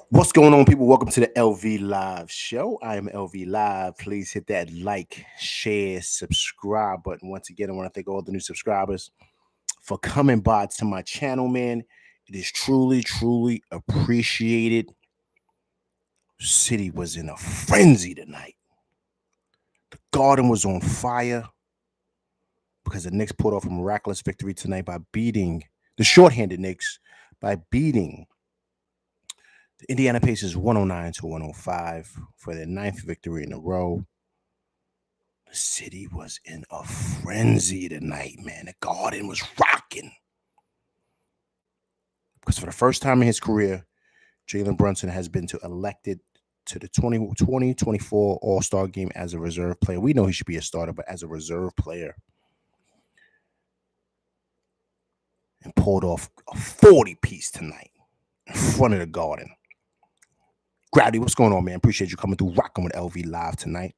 What's going on, people? Welcome to the LV Live show. I am LV Live. Please hit that like, share, subscribe button. Once again, I want to thank all the new subscribers for coming by to my channel, man. It is truly, truly appreciated. City was in a frenzy tonight. The Garden was on fire because the Knicks pulled off a miraculous victory tonight by beating the shorthanded Knicks by beating the Indiana Pacers 109 to 105 for their ninth victory in a row. The city was in a frenzy tonight, man. The Garden was rocking. Because for the first time in his career, Jalen Brunson has been elected to the 2024 All-Star game as a reserve player. We know he should be a starter, but as a reserve player. And pulled off a 40-piece tonight in front of the Garden. Grady, what's going on, man? Appreciate you coming through rocking with LV Live tonight.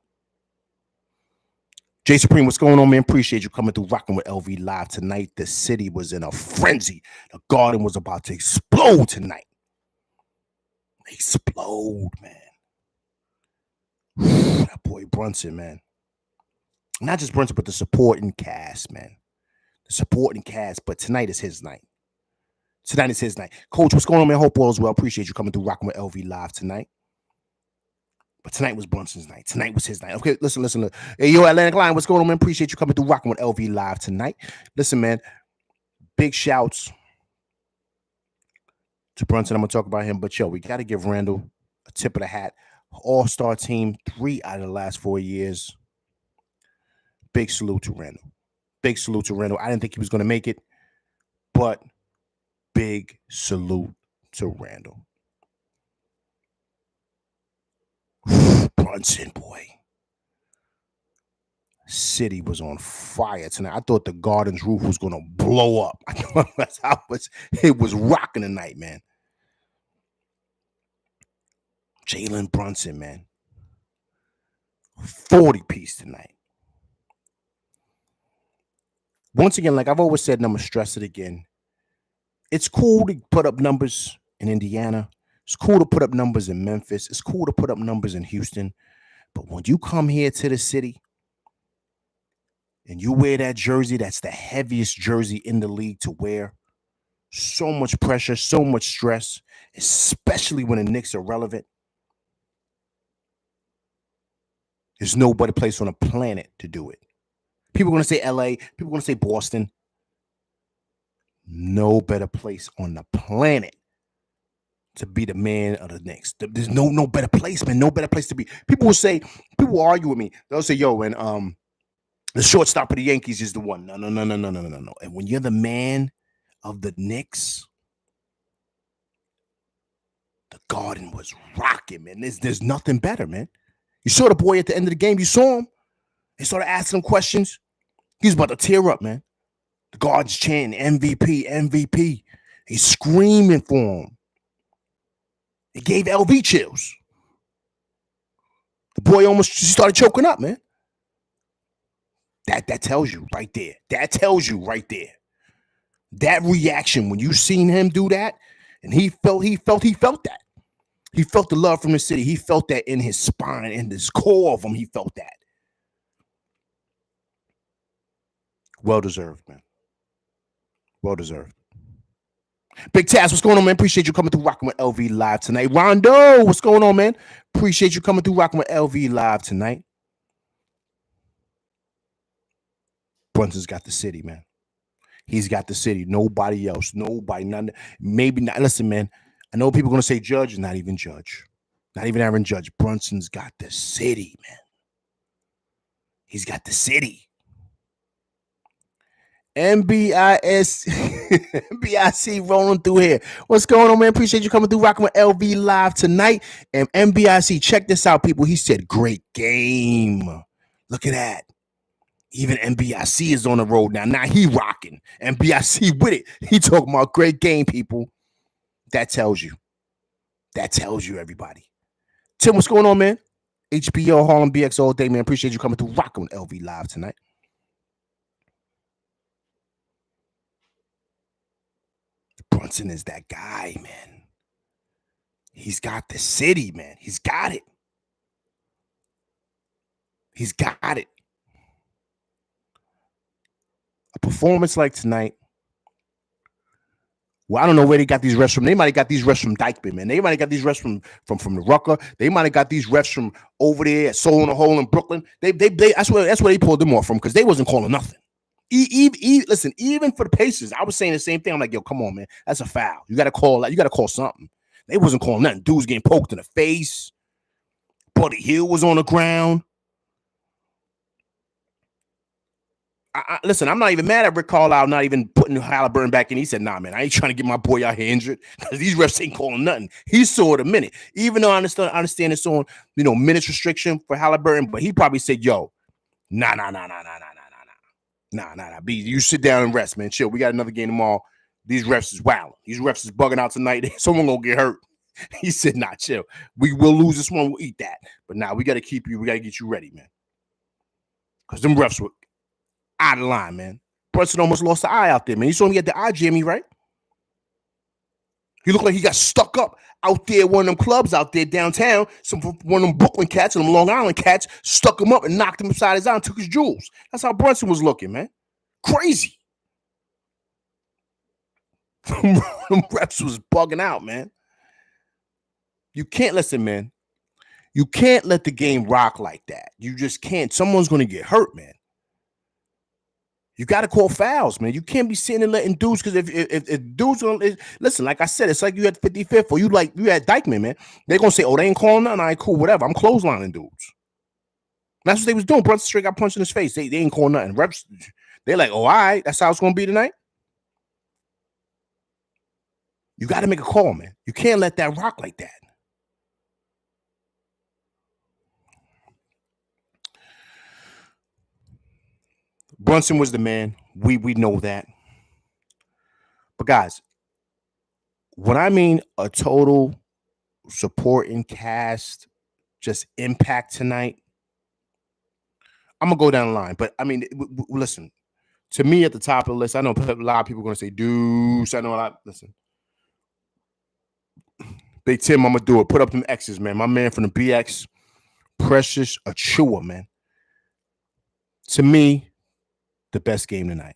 Jay Supreme, what's going on, man? Appreciate you coming through rocking with LV Live tonight. The city was in a frenzy. The Garden was about to explode tonight. Explode, man. That boy Brunson, man. Not just Brunson, but the supporting cast, man. The supporting cast, but tonight is his night. Tonight is his night. Coach, what's going on, man? Hope all is well. Appreciate you coming through rocking with LV Live tonight. But tonight was Brunson's night. Tonight was his night. Okay, listen. Hey, yo, Atlantic Line, what's going on, man? Appreciate you coming through rocking with LV Live tonight. Listen, man, big shouts to Brunson. I'm going to talk about him. But, yo, we got to give Randall a tip of the hat. All-star team, 3 out of the last 4 years. Big salute to Randall. Big salute to Randall. I didn't think he was going to make it, but big salute to Randall. Brunson, boy. City was on fire tonight. I thought the Garden's roof was going to blow up. I thought that's how it was rocking tonight, man. Jalen Brunson, man. 40-piece tonight. Once again, like I've always said, and I'm going to stress it again, it's cool to put up numbers in Indiana. It's cool to put up numbers in Memphis. It's cool to put up numbers in Houston. But when you come here to the city and you wear that jersey, that's the heaviest jersey in the league to wear. So much pressure, so much stress, especially when the Knicks are relevant. There's no better place on the planet to do it. People are going to say LA. People are going to say Boston. No better place on the planet to be the man of the Knicks. There's no better place, man. No better place to be. People will argue with me. They'll say, yo, and the shortstop of the Yankees is the one. No. And when you're the man of the Knicks, the Garden was rocking, man. There's nothing better, man. You saw the boy at the end of the game. You saw him. They started asking him questions. He was about to tear up, man. The Garden's chanting MVP, MVP. He's screaming for him. It gave LV chills. The boy almost started choking up, man. That tells you right there. That tells you right there. That reaction when you seen him do that, and he felt that. He felt the love from the city. He felt that in his spine, in his core of him. He felt that. Well deserved, man. Well deserved. Big Taz, what's going on, man? Appreciate you coming through rocking with LV Live tonight. Rondo, what's going on, man? Appreciate you coming through rocking with LV Live tonight. Brunson's got the city, man. He's got the city. Nobody else. Nobody. None. Maybe not. Listen, man. I know people are going to say Judge. Not even Judge. Not even Aaron Judge. Brunson's got the city, man. He's got the city. MBIC rolling through here. What's going on, man? Appreciate you coming through rocking with LV Live tonight. And MBIC, check this out, people. He said, great game. Look at that. Even MBIC is on the road now. Now he rocking. MBIC with it. He talking about great game, people. That tells you. That tells you, everybody. Tim, what's going on, man? HBO, Harlem BX all day, man. Appreciate you coming through rocking with LV Live tonight. Brunson is that guy, man. He's got the city, man. He's got it. He's got it. A performance like tonight. Well, I don't know where they got these refs from. They might have got these refs from Dykeman, man. They might have got these refs from the Rucker. They might have got these refs from over there at Soul in the Hole in Brooklyn. That's where they pulled them off from, because they wasn't calling nothing. Listen, even for the Pacers, I was saying the same thing. I'm like, yo, come on, man. That's a foul. You got to call that. You got to call something. They wasn't calling nothing. Dudes getting poked in the face. Buddy Hield was on the ground. Listen, I'm not even mad at Rick Carlisle not even putting Halliburton back in. He said, nah, man, I ain't trying to get my boy out here injured, because these refs ain't calling nothing. He saw it a minute. Even though I understand it's on, minutes restriction for Halliburton, but he probably said, yo, nah. B, you sit down and rest, man. Chill. We got another game tomorrow. These refs is wilding. These refs is bugging out tonight. Someone gonna get hurt. He said, nah, chill. We will lose this one. We'll eat that. But now we got to keep you. We got to get you ready, man. Because them refs were out of line, man. Brunson almost lost the eye out there, man. You saw him get the eye jammy, right? He looked like he got stuck up out there, one of them clubs out there downtown. One of them Brooklyn cats and them Long Island cats stuck him up and knocked him upside his eye and took his jewels. That's how Brunson was looking, man. Crazy. Them reps was bugging out, man. You can't listen, man. You can't let the game rock like that. You just can't. Someone's going to get hurt, man. You got to call fouls, man. You can't be sitting and letting dudes, because if dudes don't listen, like I said, it's like you had 55th or you had Dykeman, man. They're gonna say, oh, they ain't calling nothing. All right, cool, whatever. I'm clotheslining dudes. That's what they was doing. Brunson straight got punched in his face. They ain't calling nothing. Reps, they're like, oh, all right, that's how it's gonna be tonight. You got to make a call, man. You can't let that rock like that. Brunson was the man. We know that. But guys, when I mean a total supporting cast, just impact tonight, I'm gonna go down the line. But I mean, listen, to me at the top of the list, I know a lot of people are gonna say Deuce. I know a lot. Listen, Big Tim, I'm gonna do it. Put up them X's, man. My man from the BX, Precious Achua, man. To me, the best game tonight.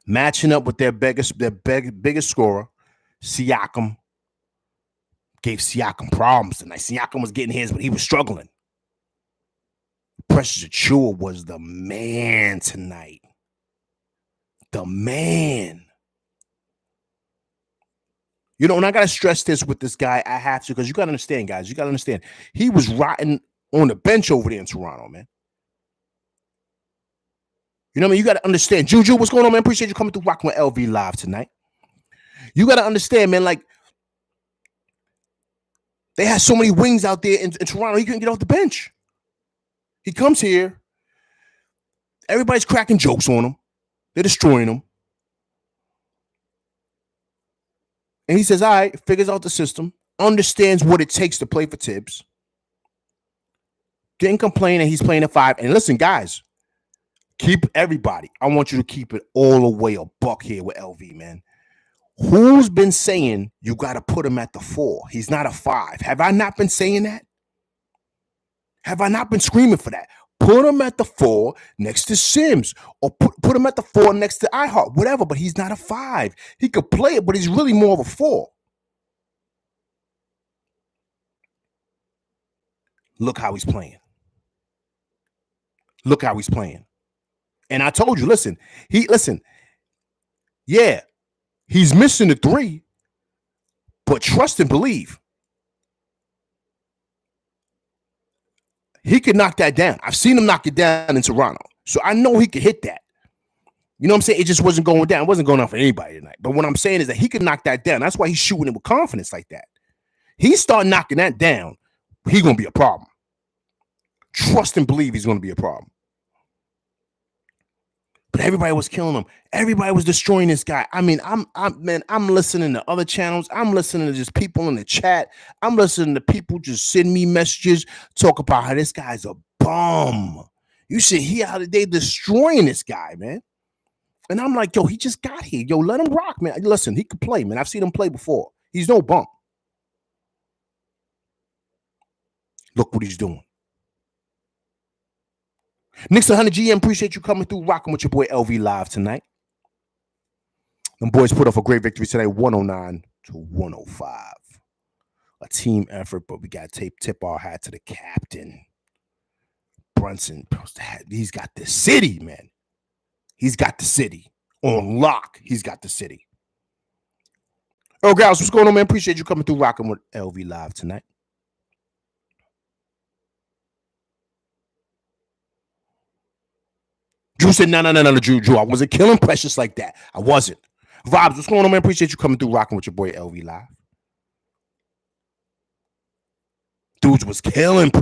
Matching up with their biggest scorer, Siakam. Gave Siakam problems tonight. Siakam was getting his, but he was struggling. Precious Achua was the man tonight. The man. You know, and I got to stress this with this guy. I have to, because you got to understand, guys. You got to understand. He was rotting on the bench over there in Toronto, man. You know what I mean? You got to understand. Juju, what's going on, man? Appreciate you coming through rocking with LV Live tonight. You got to understand, man, like, they had so many wings out there in Toronto, he couldn't get off the bench. He comes here. Everybody's cracking jokes on him. They're destroying him. And he says, all right, figures out the system, understands what it takes to play for Tibbs. Didn't complain that he's playing at 5. And listen, guys, keep everybody. I want you to keep it all the way a buck here with LV, man. Who's been saying you got to put him at the 4? He's not a 5. Have I not been saying that? Have I not been screaming for that? Put him at the 4 next to Sims, or put him at the 4 next to iHeart, whatever, but he's not a 5. He could play it, but he's really more of a 4. Look how he's playing. Look how he's playing. And I told you, listen, yeah, he's missing the 3, but trust and believe. He could knock that down. I've seen him knock it down in Toronto. So I know he could hit that. You know what I'm saying? It just wasn't going down. It wasn't going on for anybody tonight. But what I'm saying is that he could knock that down. That's why he's shooting it with confidence like that. He start knocking that down, he's going to be a problem. Trust and believe he's going to be a problem. But everybody was killing him. Everybody was destroying this guy. I mean, I'm listening to other channels. I'm listening to just people in the chat. I'm listening to people just send me messages, talk about how this guy's a bum. You should hear how they destroying this guy, man. And I'm like, yo, he just got here. Yo, let him rock, man. Listen, he could play, man. I've seen him play before. He's no bum. Look what he's doing. Knicks 100 GM, appreciate you coming through, rocking with your boy LV live tonight. Them boys put off a great victory today, 109-105. A team effort, but we got to tip our hat to the captain. Brunson, he's got the city, man. He's got the city on lock. He's got the city. Oh, guys, what's going on, man? Appreciate you coming through, rocking with LV live tonight. Drew said, no, Drew. I wasn't killing Precious like that. I wasn't. Vibes, what's going on, man? Appreciate you coming through, rocking with your boy LV live. Dudes was killing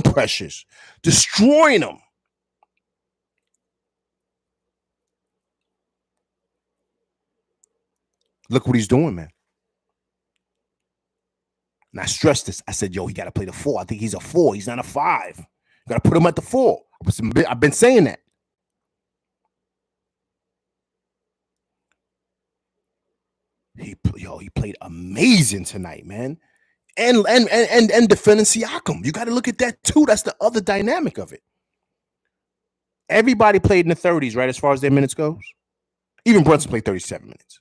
Precious, destroying him. Look what he's doing, man. And I stressed this. I said, yo, he got to play the 4. I think he's a 4. He's not a 5. You got to put him at the 4. I've been saying that. He played amazing tonight, man. And defending Siakam. You got to look at that too. That's the other dynamic of it. Everybody played in the 30s, right, as far as their minutes goes. Even Brunson played 37 minutes.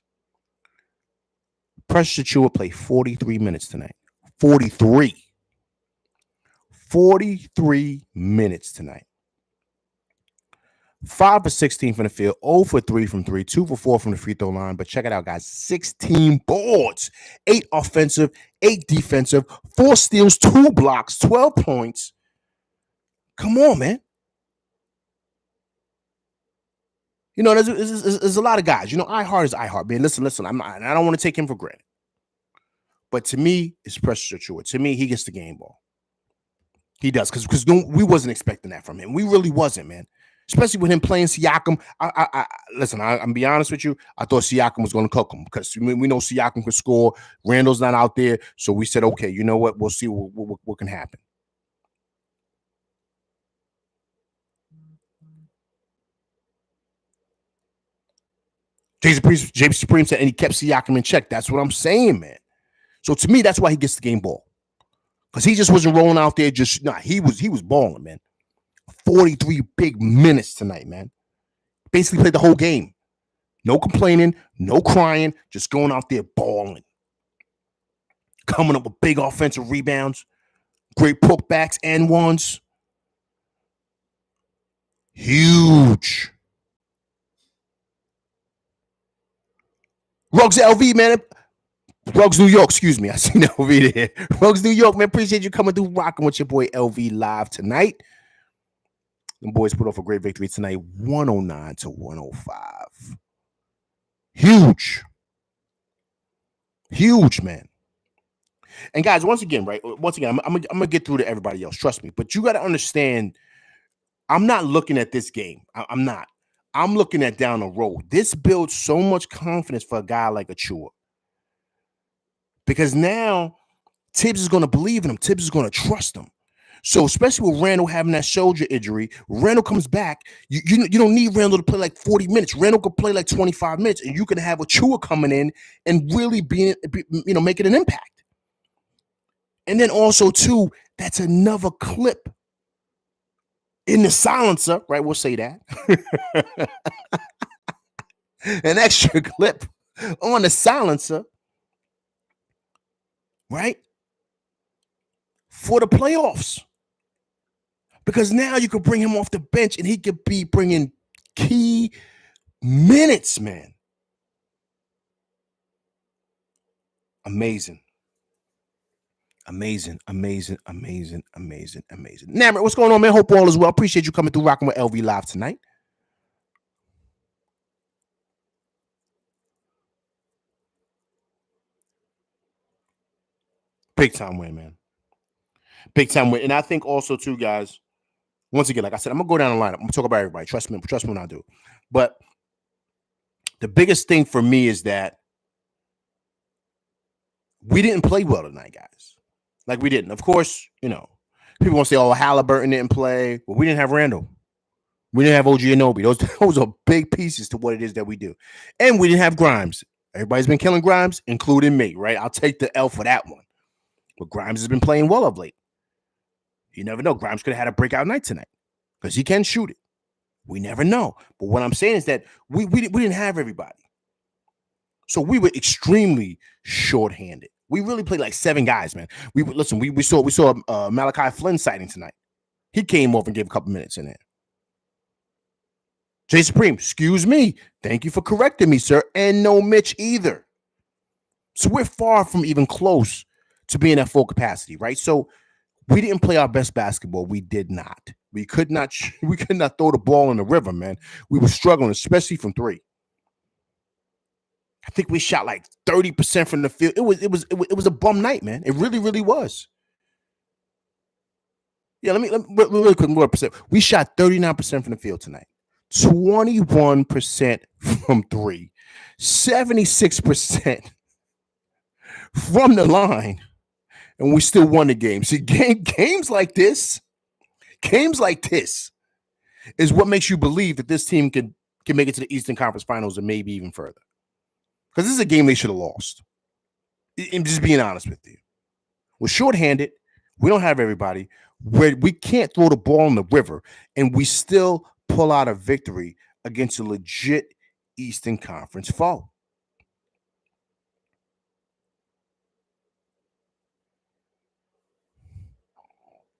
Precious Achiuwa played 43 minutes tonight. 43 minutes tonight. 5 for 16 from the field, 0 for 3 from 3, 2 for 4 from the free throw line. But check it out, guys. 16 boards, 8 offensive, 8 defensive, 4 steals, 2 blocks, 12 points. Come on, man. You know, there's a lot of guys. You know, iHeart is iHeart, man. Listen. I don't want to take him for granted. But to me, it's Precious Achiuwa. To me, he gets the game ball. He does, because we wasn't expecting that from him. We really wasn't, man. Especially with him playing Siakam. Listen, I'm be honest with you. I thought Siakam was going to cook him because we know Siakam can score. Randall's not out there, so we said, okay, you know what? We'll see what can happen. James Supreme said, and he kept Siakam in check. That's what I'm saying, man. So to me, that's why he gets the game ball. Because he just wasn't rolling out there. He was balling, man. 43 big minutes tonight, man. Basically played the whole game. No complaining, no crying, just going out there balling. Coming up with big offensive rebounds, great putbacks and ones. Huge. Ruggs LV, man. Ruggs New York, excuse me. I seen LV there. Ruggs New York, man. Appreciate you coming through, rocking with your boy LV live tonight. The boys put off a great victory tonight, 109-105. Huge, man. And guys, once again, I'm gonna get through to everybody else. Trust me, but you got to understand, I'm not looking at this game. I'm not. I'm looking at down the road. This builds so much confidence for a guy like Achiuwa. Because now Tibbs is going to believe in him. Tibbs is going to trust him. So especially with Randall having that shoulder injury, Randall comes back. You don't need Randall to play like 40 minutes. Randall could play like 25 minutes, and you can have Achiuwa coming in and really making an impact. And then also too, that's another clip in the silencer, right? We'll say that. An extra clip on the silencer, right? For the playoffs. Because now you could bring him off the bench and he could be bringing key minutes, man. Amazing. Namir, what's going on, man? Hope all is well. Appreciate you coming through, rocking with LV live tonight. Big time win, man. Big time win. And I think also, too, guys, once again, like I said, I'm going to go down the lineup. I'm going to talk about everybody. Trust me when I do. But the biggest thing for me is that we didn't play well tonight, guys. Like, we didn't. Of course, people want to say, oh, Halliburton didn't play. Well, we didn't have Randall. We didn't have OG Anunoby. Those are big pieces to what it is that we do. And we didn't have Grimes. Everybody's been killing Grimes, including me, right? I'll take the L for that one. But Grimes has been playing well of late. You never know. Grimes could have had a breakout night tonight because he can shoot it. We never know. But what I'm saying is that we didn't have everybody. So we were extremely shorthanded. We really played like 7 guys, man. We saw Malachi Flynn sighting tonight. He came over and gave a couple minutes in there. Jay Supreme, excuse me. Thank you for correcting me, sir. And no Mitch either. So we're far from even close to being at full capacity, right? So we didn't play our best basketball. We did not. We could not throw the ball in the river, man. We were struggling, especially from 3. I think we shot like 30% from the field. It was a bum night, man. It really, really was. Yeah, let me really quick more percent. We shot 39% from the field tonight. 21% from 3. 76% from the line. And we still won the game. See, games like this is what makes you believe that this team can make it to the Eastern Conference Finals and maybe even further. Because this is a game they should have lost. I'm just being honest with you. We're shorthanded. We don't have everybody. We can't throw the ball in the river, and we still pull out a victory against a legit Eastern Conference foe.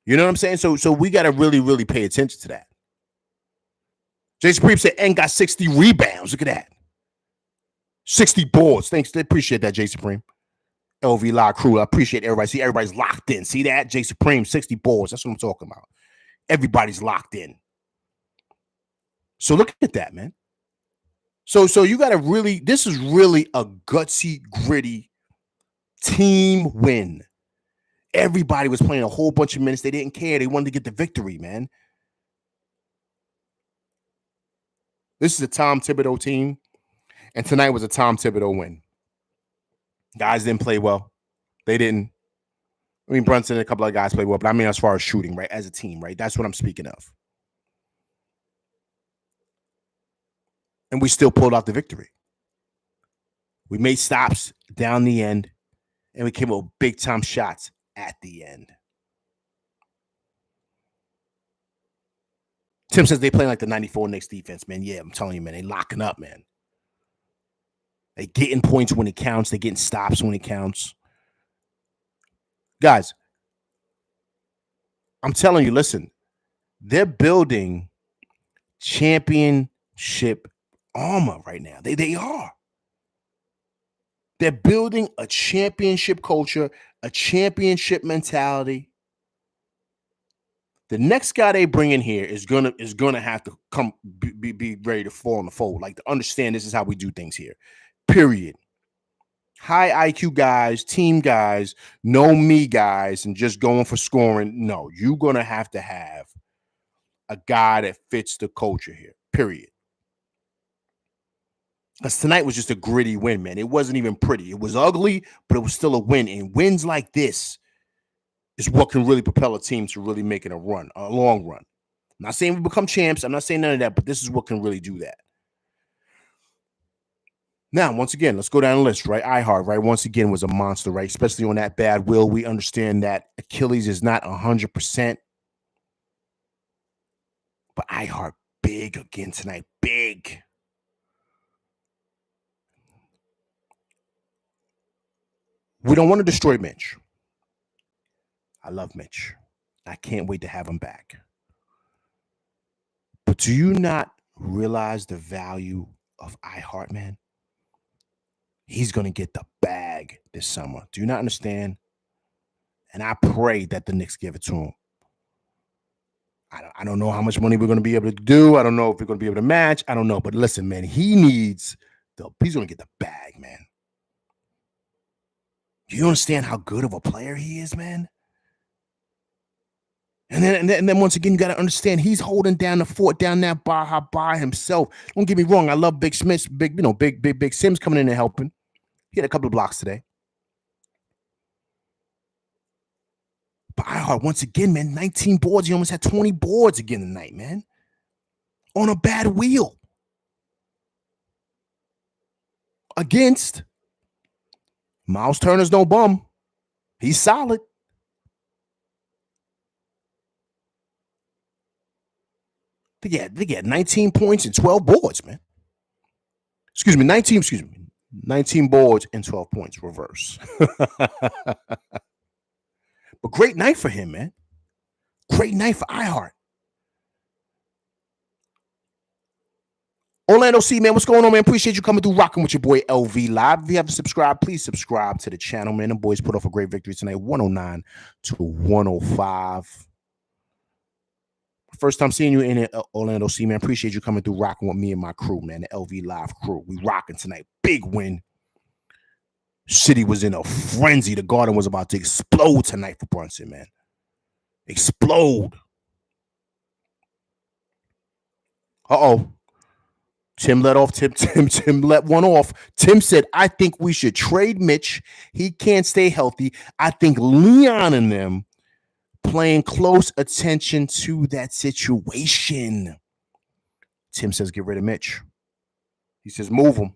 You know what I'm saying? So we got to really, really pay attention to that. Jason Supreme said, and got 60 rebounds. Look at that. 60 boards. Thanks. They appreciate that, Jay Supreme. LV Live crew. I appreciate everybody. See, everybody's locked in. See that? Jay Supreme, 60 boards. That's what I'm talking about. Everybody's locked in. So look at that, man. So you got to really, this is really a gutsy, gritty team win. Everybody was playing a whole bunch of minutes. They didn't care. They wanted to get the victory, man. This is a Tom Thibodeau team, and tonight was a Tom Thibodeau win. Guys didn't play well. They didn't. I mean, Brunson and a couple of guys played well, but I mean as far as shooting, right, as a team, right? That's what I'm speaking of. And we still pulled out the victory. We made stops down the end, and we came up with big-time shots at the end. Tim says they playing like the 94 Knicks defense, man. Yeah, I'm telling you, man. They locking up, man. They getting points when it counts. They getting stops when it counts. Guys, I'm telling you, listen. They're building championship armor right now. They are. They're building a championship culture, a championship mentality. The next guy they bring in here is gonna have to come be ready to fall in the fold, like to understand this is how we do things here. Period. High IQ guys, team guys, know me guys, and just going for scoring. No, you're gonna have to have a guy that fits the culture here. Period. Because tonight was just a gritty win, man. It wasn't even pretty. It was ugly, but it was still a win. And wins like this is what can really propel a team to really making a run, a long run. I'm not saying we become champs. I'm not saying none of that, but this is what can really do that. Now, once again, let's go down the list, right? iHeart, right? Once again, was a monster, right? Especially on that bad will. We understand that Achilles is not 100%. But iHeart, big again tonight. Big. We don't want to destroy Mitch. I love Mitch. I can't wait to have him back. But do you not realize the value of iHeart, man? He's going to get the bag this summer. Do you not understand? And I pray that the Knicks give it to him. I don't know how much money we're going to be able to do. I don't know if we're going to be able to match. I don't know. But listen, man, he's going to get the bag, man. Do you understand how good of a player he is, man? And then once again, you got to understand he's holding down the fort down that Baja by himself. Don't get me wrong. I love Big Smith, big Sims coming in and helping. He had a couple of blocks today. But iHeart, once again, man, 19 boards. He almost had 20 boards again tonight, man. On a bad wheel. Against Miles Turner's no bum. He's solid. They get 19 points and 12 boards, man. Excuse me, 19 boards and 12 points, reverse. But great night for him, man. Great night for iHeart. Orlando C, man, what's going on, man? Appreciate you coming through, rocking with your boy LV Live. If you haven't subscribed, please subscribe to the channel, man. The boys put off a great victory tonight, 109 to 105. First time seeing you in it, Orlando C, man. Appreciate you coming through, rocking with me and my crew, man. The LV Live crew. We rocking tonight. Big win. City was in a frenzy. The Garden was about to explode tonight for Brunson, man. Explode. Uh-oh. Tim let off. Tim let one off. Tim said, I think we should trade Mitch. He can't stay healthy. I think Leon and them paying close attention to that situation. Tim says, get rid of Mitch. He says, move him.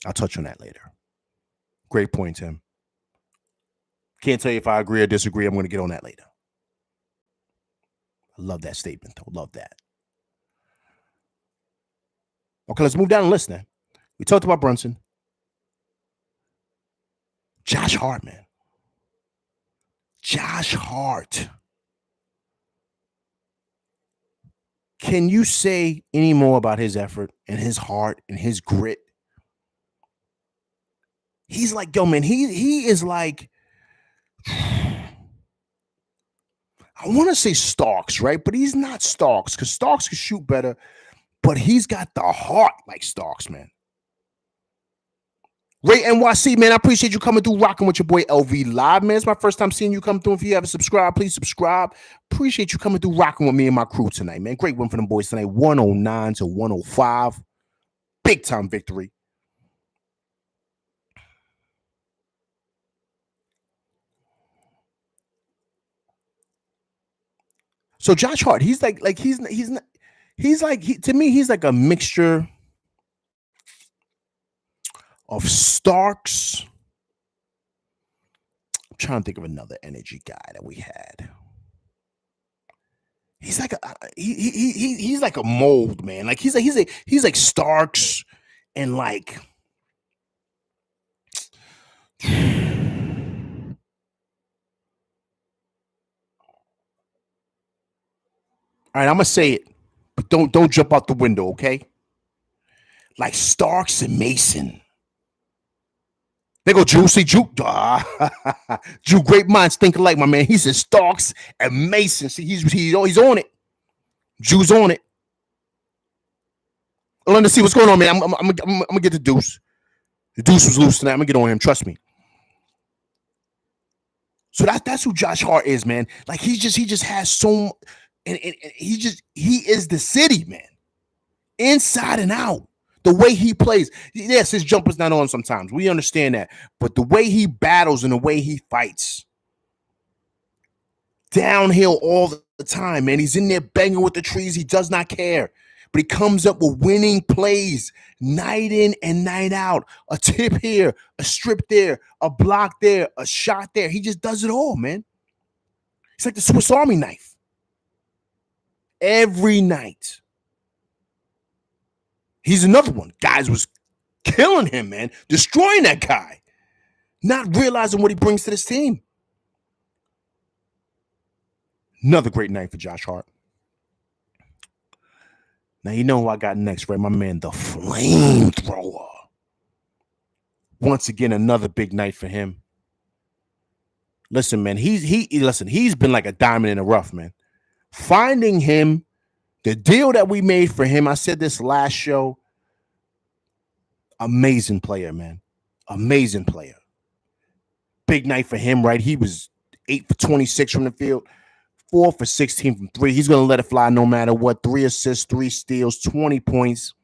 I'll touch on that later. Great point, Tim. Can't tell you if I agree or disagree. I'm going to get on that later. I love that statement, though. Love that. Okay, let's move down the list now. We talked about Brunson. Josh Hart, man. Josh Hart. Can you say any more about his effort and his heart and his grit? He's like, yo, man, he is like, I want to say Starks, right? But he's not Starks because Starks can shoot better, but he's got the heart like Starks, man. Ray NYC, man, I appreciate you coming through, rocking with your boy LV Live, man. It's my first time seeing you come through. If you haven't subscribed, please subscribe. Appreciate you coming through, rocking with me and my crew tonight, man. Great win for them boys tonight, 109 to 105. Big time victory. So Josh Hart, he's like to me, he's like a mixture of Starks. I'm trying to think of another energy guy that we had. He's like he's like a mold, man. Like he's like Starks and like all right, I'm gonna say it, but don't jump out the window, okay? Like Starks and Mason. They go, Drew, see, Drew. Drew, great minds think alike, my man. He says Starks and Mason. See, he's on it. Drew's on it. Let me see what's going on, man. I'm gonna get the Deuce. The Deuce was loose tonight. I'm gonna get on him. Trust me. So that's who Josh Hart is, man. Like he just has so, and he is the city, man. Inside and out. The way he plays. Yes, his jumper's not on sometimes. We understand that. But the way he battles and the way he fights. Downhill all the time, man. He's in there banging with the trees. He does not care. But he comes up with winning plays night in and night out. A tip here, a strip there, a block there, a shot there. He just does it all, man. It's like the Swiss Army knife. Every night. He's another one. Guys was killing him, man. Destroying that guy. Not realizing what he brings to this team. Another great night for Josh Hart. Now, you know who I got next, right? My man, the Flamethrower. Once again, another big night for him. Listen, man, he's been like a diamond in the rough, man. Finding him, the deal that we made for him, I said this last show, amazing player, man. Amazing player. Big night for him, right? He was 8 for 26 from the field, 4 for 16 from 3. He's going to let it fly no matter what. 3 assists, 3 steals, 20 points.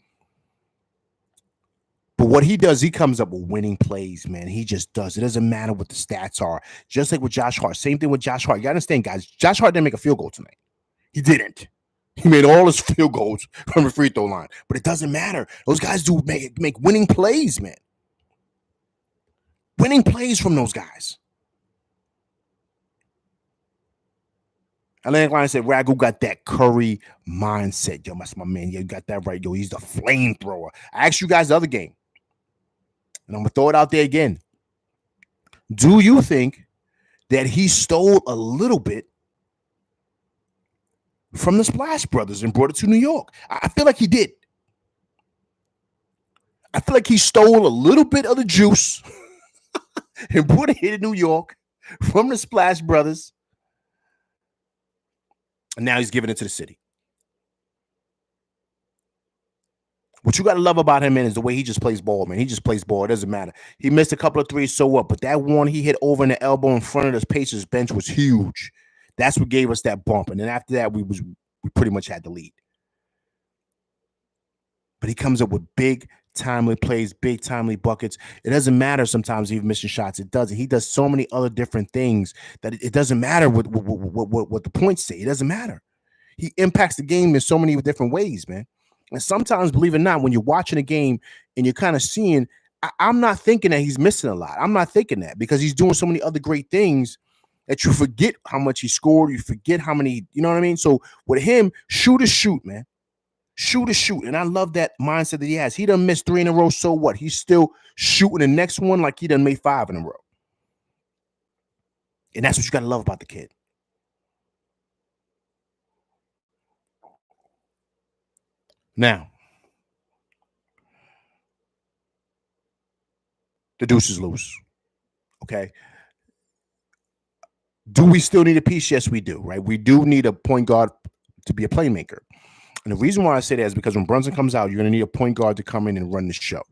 But what he does, he comes up with winning plays, man. He just does. It doesn't matter what the stats are. Just like with Josh Hart. Same thing with Josh Hart. You understand, guys, Josh Hart didn't make a field goal tonight. He didn't. He made all his field goals from the free throw line. But it doesn't matter. Those guys do make winning plays, man. Winning plays from those guys. Atlantic Lion said Ragu got that Curry mindset. Yo, that's my man. Yeah, you got that right. Yo, he's the flamethrower. I asked you guys the other game, and I'm gonna throw it out there again. Do you think that he stole a little bit from the Splash Brothers and brought it to New York? I feel like he did. I feel like he stole a little bit of the juice and brought it here to New York from the Splash Brothers. And now he's giving it to the city. What you got to love about him, man, is the way he just plays ball, man. He just plays ball. It doesn't matter. He missed a couple of threes, so what? But that one he hit over in the elbow in front of the Pacers bench was huge. That's what gave us that bump. And then after that, we pretty much had the lead. But he comes up with big, timely plays, big, timely buckets. It doesn't matter sometimes he's missing shots. It doesn't. He does so many other different things that it doesn't matter what the points say. It doesn't matter. He impacts the game in so many different ways, man. And sometimes, believe it or not, when you're watching a game and you're kind of seeing, I'm not thinking that he's missing a lot. I'm not thinking that because he's doing so many other great things that you forget how much he scored. You forget how many, you know what I mean? So with him, shoot, man. Shoot. And I love that mindset that he has. He done missed 3 in a row. So what? He's still shooting the next one like he done made 5 in a row. And that's what you got to love about the kid. Now, the deuce is loose. Okay. Do we still need a piece? Yes, we do, right? We do need a point guard to be a playmaker. And the reason why I say that is because when Brunson comes out, you're going to need a point guard to come in and run the show.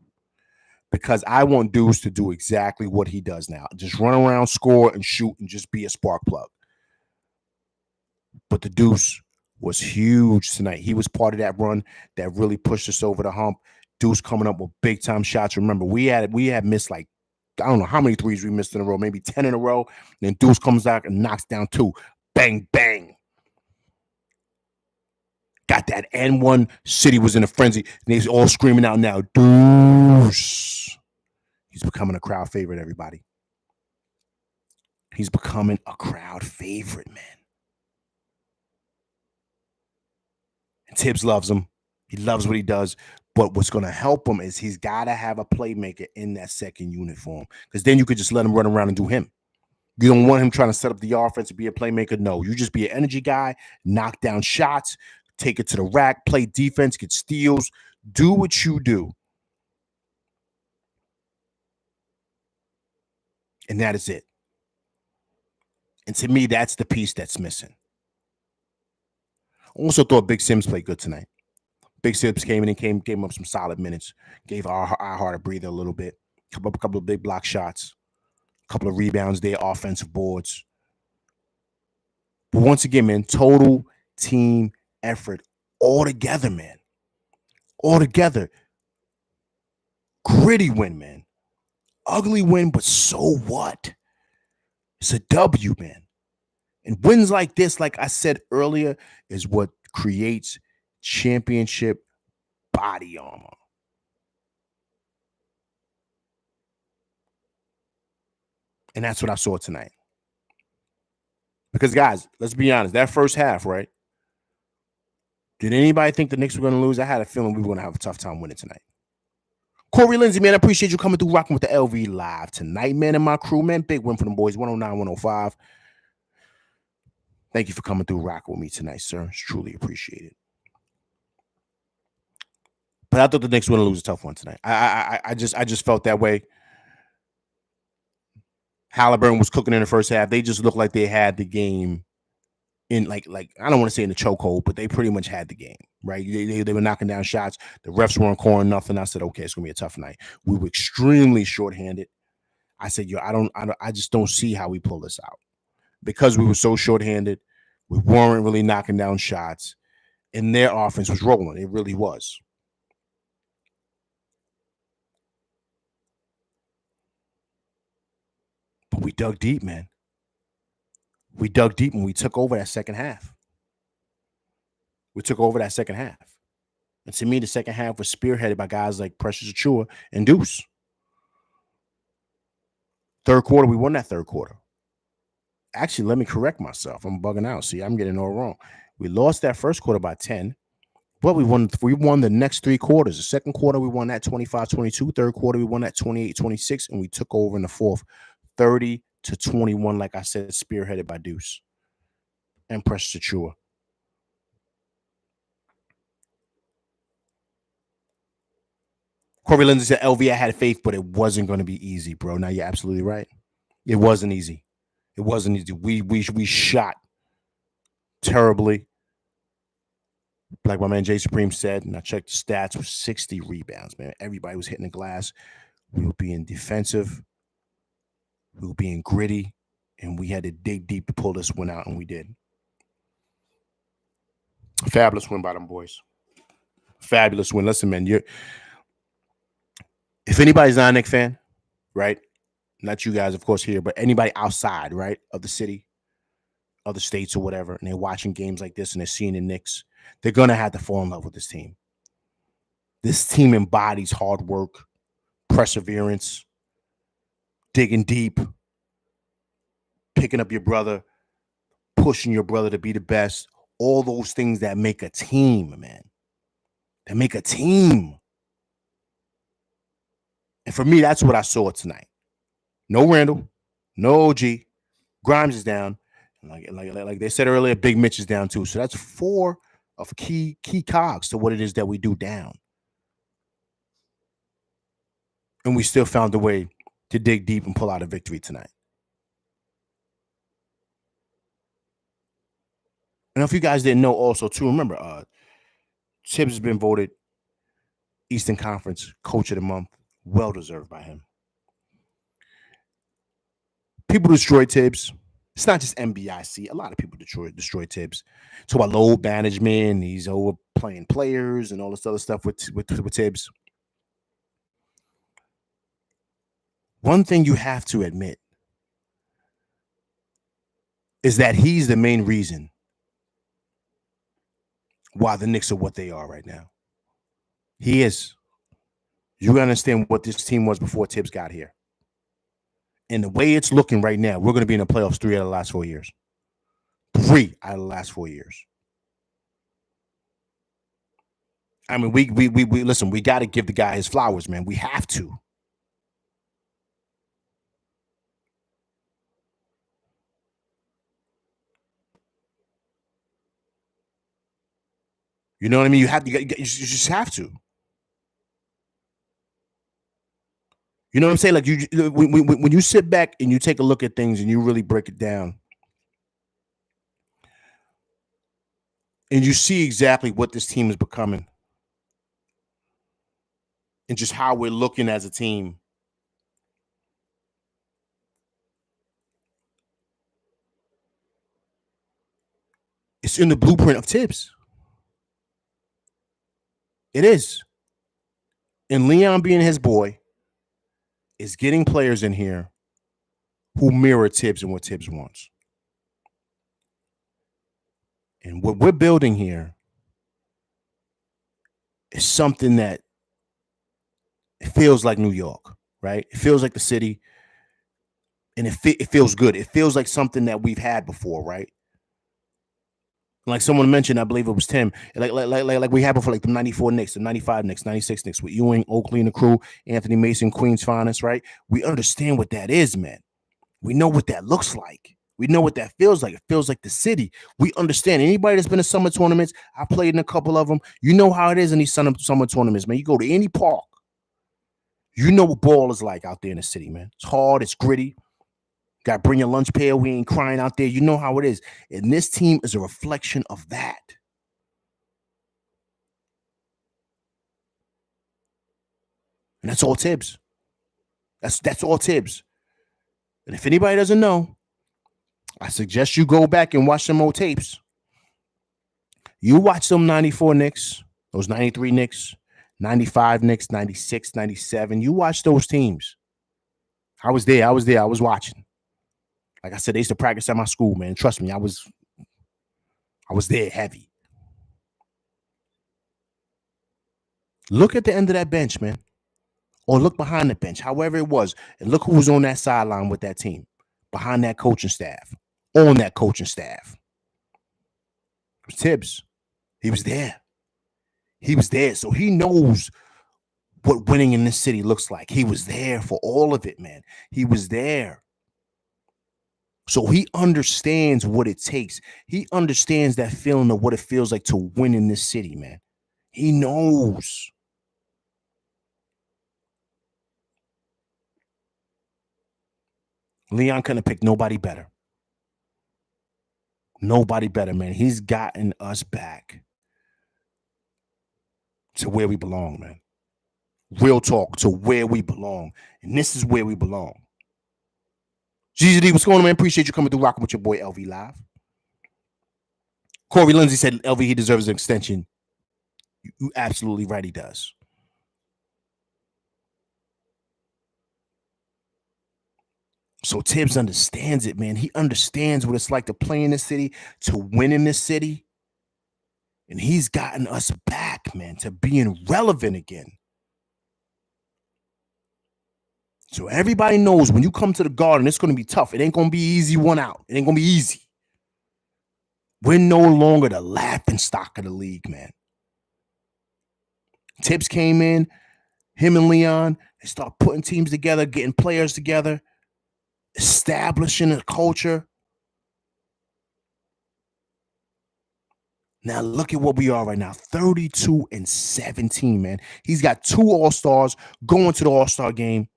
Because I want Deuce to do exactly what he does now. Just run around, score, and shoot, and just be a spark plug. But the Deuce was huge tonight. He was part of that run that really pushed us over the hump. Deuce coming up with big-time shots. Remember, we had missed like, I don't know how many threes we missed in a row, maybe 10 in a row. And then Deuce comes out and knocks down 2. Bang, bang. Got that N1. City was in a frenzy. And they're all screaming out now, Deuce. He's becoming a crowd favorite, everybody. He's becoming a crowd favorite, man. And Tibbs loves him. He loves what he does. But what's going to help him is he's got to have a playmaker in that second unit for him. Because then you could just let him run around and do him. You don't want him trying to set up the offense and be a playmaker. No, you just be an energy guy, knock down shots, take it to the rack, play defense, get steals, do what you do. And that is it. And to me, that's the piece that's missing. I also thought Big Sims played good tonight. Big Sims came in and gave up some solid minutes, gave our heart a breather a little bit, a couple of big block shots, a couple of rebounds there, offensive boards. But once again, man, total team effort all together, man. All together. Gritty win, man. Ugly win, but so what? It's a W, man. And wins like this, like I said earlier, is what creates championship body armor. And that's what I saw tonight. Because, guys, let's be honest, that first half, right? Did anybody think the Knicks were going to lose? I had a feeling we were going to have a tough time winning tonight. Corey Lindsay, man, I appreciate you coming through, rocking with the LV Live tonight, man, and my crew, man. Big win for them boys, 109, 105. Thank you for coming through, rocking with me tonight, sir. It's truly appreciated. But I thought the Knicks were going to lose a tough one tonight. I just felt that way. Halliburton was cooking in the first half. They just looked like they had the game in like I don't want to say in the chokehold, but they pretty much had the game, right? They were knocking down shots. The refs weren't calling nothing. I said, okay, it's gonna be a tough night. We were extremely shorthanded. I said, yo, I just don't see how we pull this out because we were so shorthanded. We weren't really knocking down shots, and their offense was rolling. It really was. But we dug deep, man. We dug deep and we took over that second half. And to me, the second half was spearheaded by guys like Precious Achiuwa and Deuce. Third quarter, we won that third quarter. Actually, let me correct myself. I'm bugging out. See, I'm getting it all wrong. We lost that first quarter by 10, but we won the next three quarters. The second quarter, we won that 25-22. Third quarter, we won that 28-26, and we took over in the fourth 30-21, like I said, spearheaded by Deuce and Precious Achua. Corey Lindsay said, LV, I had faith, but it wasn't going to be easy, bro. Now, you're absolutely right. It wasn't easy. It wasn't easy. We shot terribly. Like my man Jay Supreme said, and I checked the stats, was 60 rebounds, man. Everybody was hitting the glass. We were being defensive. We were being gritty. And we had to dig deep to pull this one out, and we did. Fabulous win by them boys. Fabulous win. Listen, man, if anybody's not a Knicks fan, right? Not you guys, of course, here, but anybody outside, right, of the city, other states or whatever, and they're watching games like this and they're seeing the Knicks, they're going to have to fall in love with this team. This team embodies hard work, perseverance, digging deep, picking up your brother, pushing your brother to be the best, all those things that make a team, man. That make a team. And for me, that's what I saw tonight. No Randall, no OG. Grimes is down. Like they said earlier, Big Mitch is down too. So that's four of key cogs to what it is that we do down. And we still found a way to dig deep and pull out a victory tonight. And if you guys didn't know also, too, remember, Tibbs has been voted Eastern Conference Coach of the Month. Well-deserved by him. People destroy Tibbs. It's not just NBIC. A lot of people destroy Tibbs. Talk about load management. He's overplaying players and all this other stuff with Tibbs. One thing you have to admit is that he's the main reason why the Knicks are what they are right now. He is. You understand what this team was before Tibbs got here. And the way it's looking right now, we're going to be in the playoffs 3 out of the last 4 years. 3 out of the last 4 years. I mean, we listen, we got to give the guy his flowers, man. We have to. You know what I mean? You just have to. You know what I'm saying? Like when you sit back and you take a look at things and you really break it down, and you see exactly what this team is becoming, and just how we're looking as a team. It's in the blueprint of Tibbs. It is. And Leon being his boy is getting players in here who mirror Tibbs and what Tibbs wants. And what we're building here is something that it feels like New York, right? It feels like the city, and it feels good. It feels like something that we've had before, right? Like someone mentioned, I believe it was Tim, like we had before, like the 94 Knicks, the 95 Knicks, 96 Knicks with Ewing, Oakley, and the crew, Anthony Mason, Queens Finest, right? We understand what that is, man. We know what that looks like. We know what that feels like. It feels like the city. We understand. Anybody that's been in summer tournaments, I played in a couple of them. You know how it is in these summer tournaments, man. You go to any park, you know what ball is like out there in the city, man. It's hard. It's gritty. Got to bring your lunch pail. We ain't crying out there. You know how it is. And this team is a reflection of that. And that's all Tibbs. That's all Tibbs. And if anybody doesn't know, I suggest you go back and watch some old tapes. You watch them 94 Knicks, those 93 Knicks, 95 Knicks, 96, 97. You watch those teams. I was there. I was watching. Like I said, they used to practice at my school, man. Trust me, I was there heavy. Look at the end of that bench, man. Or look behind the bench, however it was, and look who was on that sideline with that team, behind that coaching staff. on that coaching staff. It was Tibbs. He was there. He was there. So he knows what winning in this city looks like. He was there for all of it, man. He was there. So he understands what it takes. He understands that feeling of what it feels like to win in this city, man. He knows. Leon couldn't have picked nobody better. Nobody better, man. He's gotten us back to where we belong, man. Real talk, to where we belong. And this is where we belong. GZD, what's going on, man? Appreciate you coming through, rocking with your boy LV Live. Corey Lindsay said LV, he deserves an extension. You absolutely right, he does. So Tibbs understands it, man. He understands what it's like to play in this city, to win in this city. And he's gotten us back, man, to being relevant again. So everybody knows when you come to the Garden, it's going to be tough. It ain't going to be easy one out. It ain't going to be easy. We're no longer the laughing stock of the league, man. Tibbs came in, him and Leon, they start putting teams together, getting players together, establishing a culture. Now look at what we are right now, 32-17, man. He's got 2 All-Stars going to the All-Star game.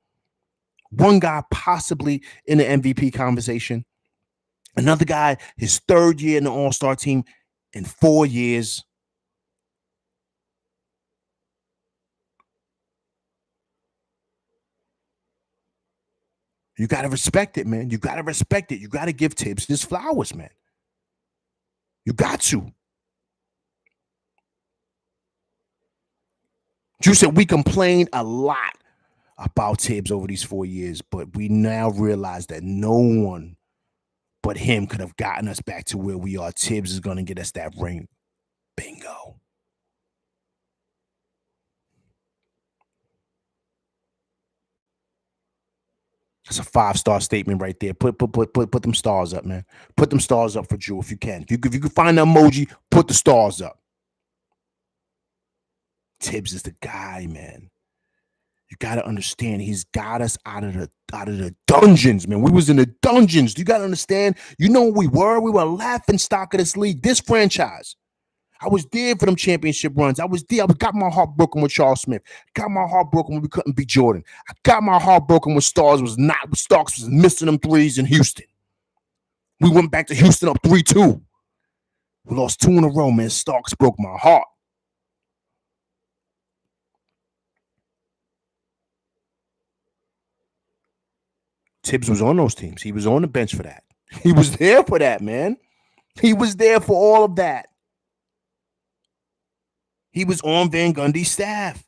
One guy possibly in the MVP conversation. Another guy, his 3rd year in the All-Star team in 4 years. You got to respect it, man. You got to respect it. You got to give Tibbs his flowers, man. You got to. You said we complained a lot about Tibbs over these 4 years, but we now realize that no one but him could have gotten us back to where we are. Tibbs is going to get us that ring. Bingo. That's a 5-star statement right there. Put them stars up, man. Put them stars up for Drew if you can. If you can find the emoji, put the stars up. Tibbs is the guy, man. You got to understand, he's got us out of the dungeons, man. We was in the dungeons. You got to understand, you know what we were? We were a laughing stock of this league, this franchise. I was there for them championship runs. I was there. I got my heart broken with Charles Smith. Got my heart broken when we couldn't beat Jordan. I got my heart broken when Starks was missing them threes in Houston. We went back to Houston up 3-2. We lost 2 in a row, man. Starks broke my heart. Tibbs was on those teams. He was on the bench for that. He was there for that, man. He was there for all of that. He was on Van Gundy's staff.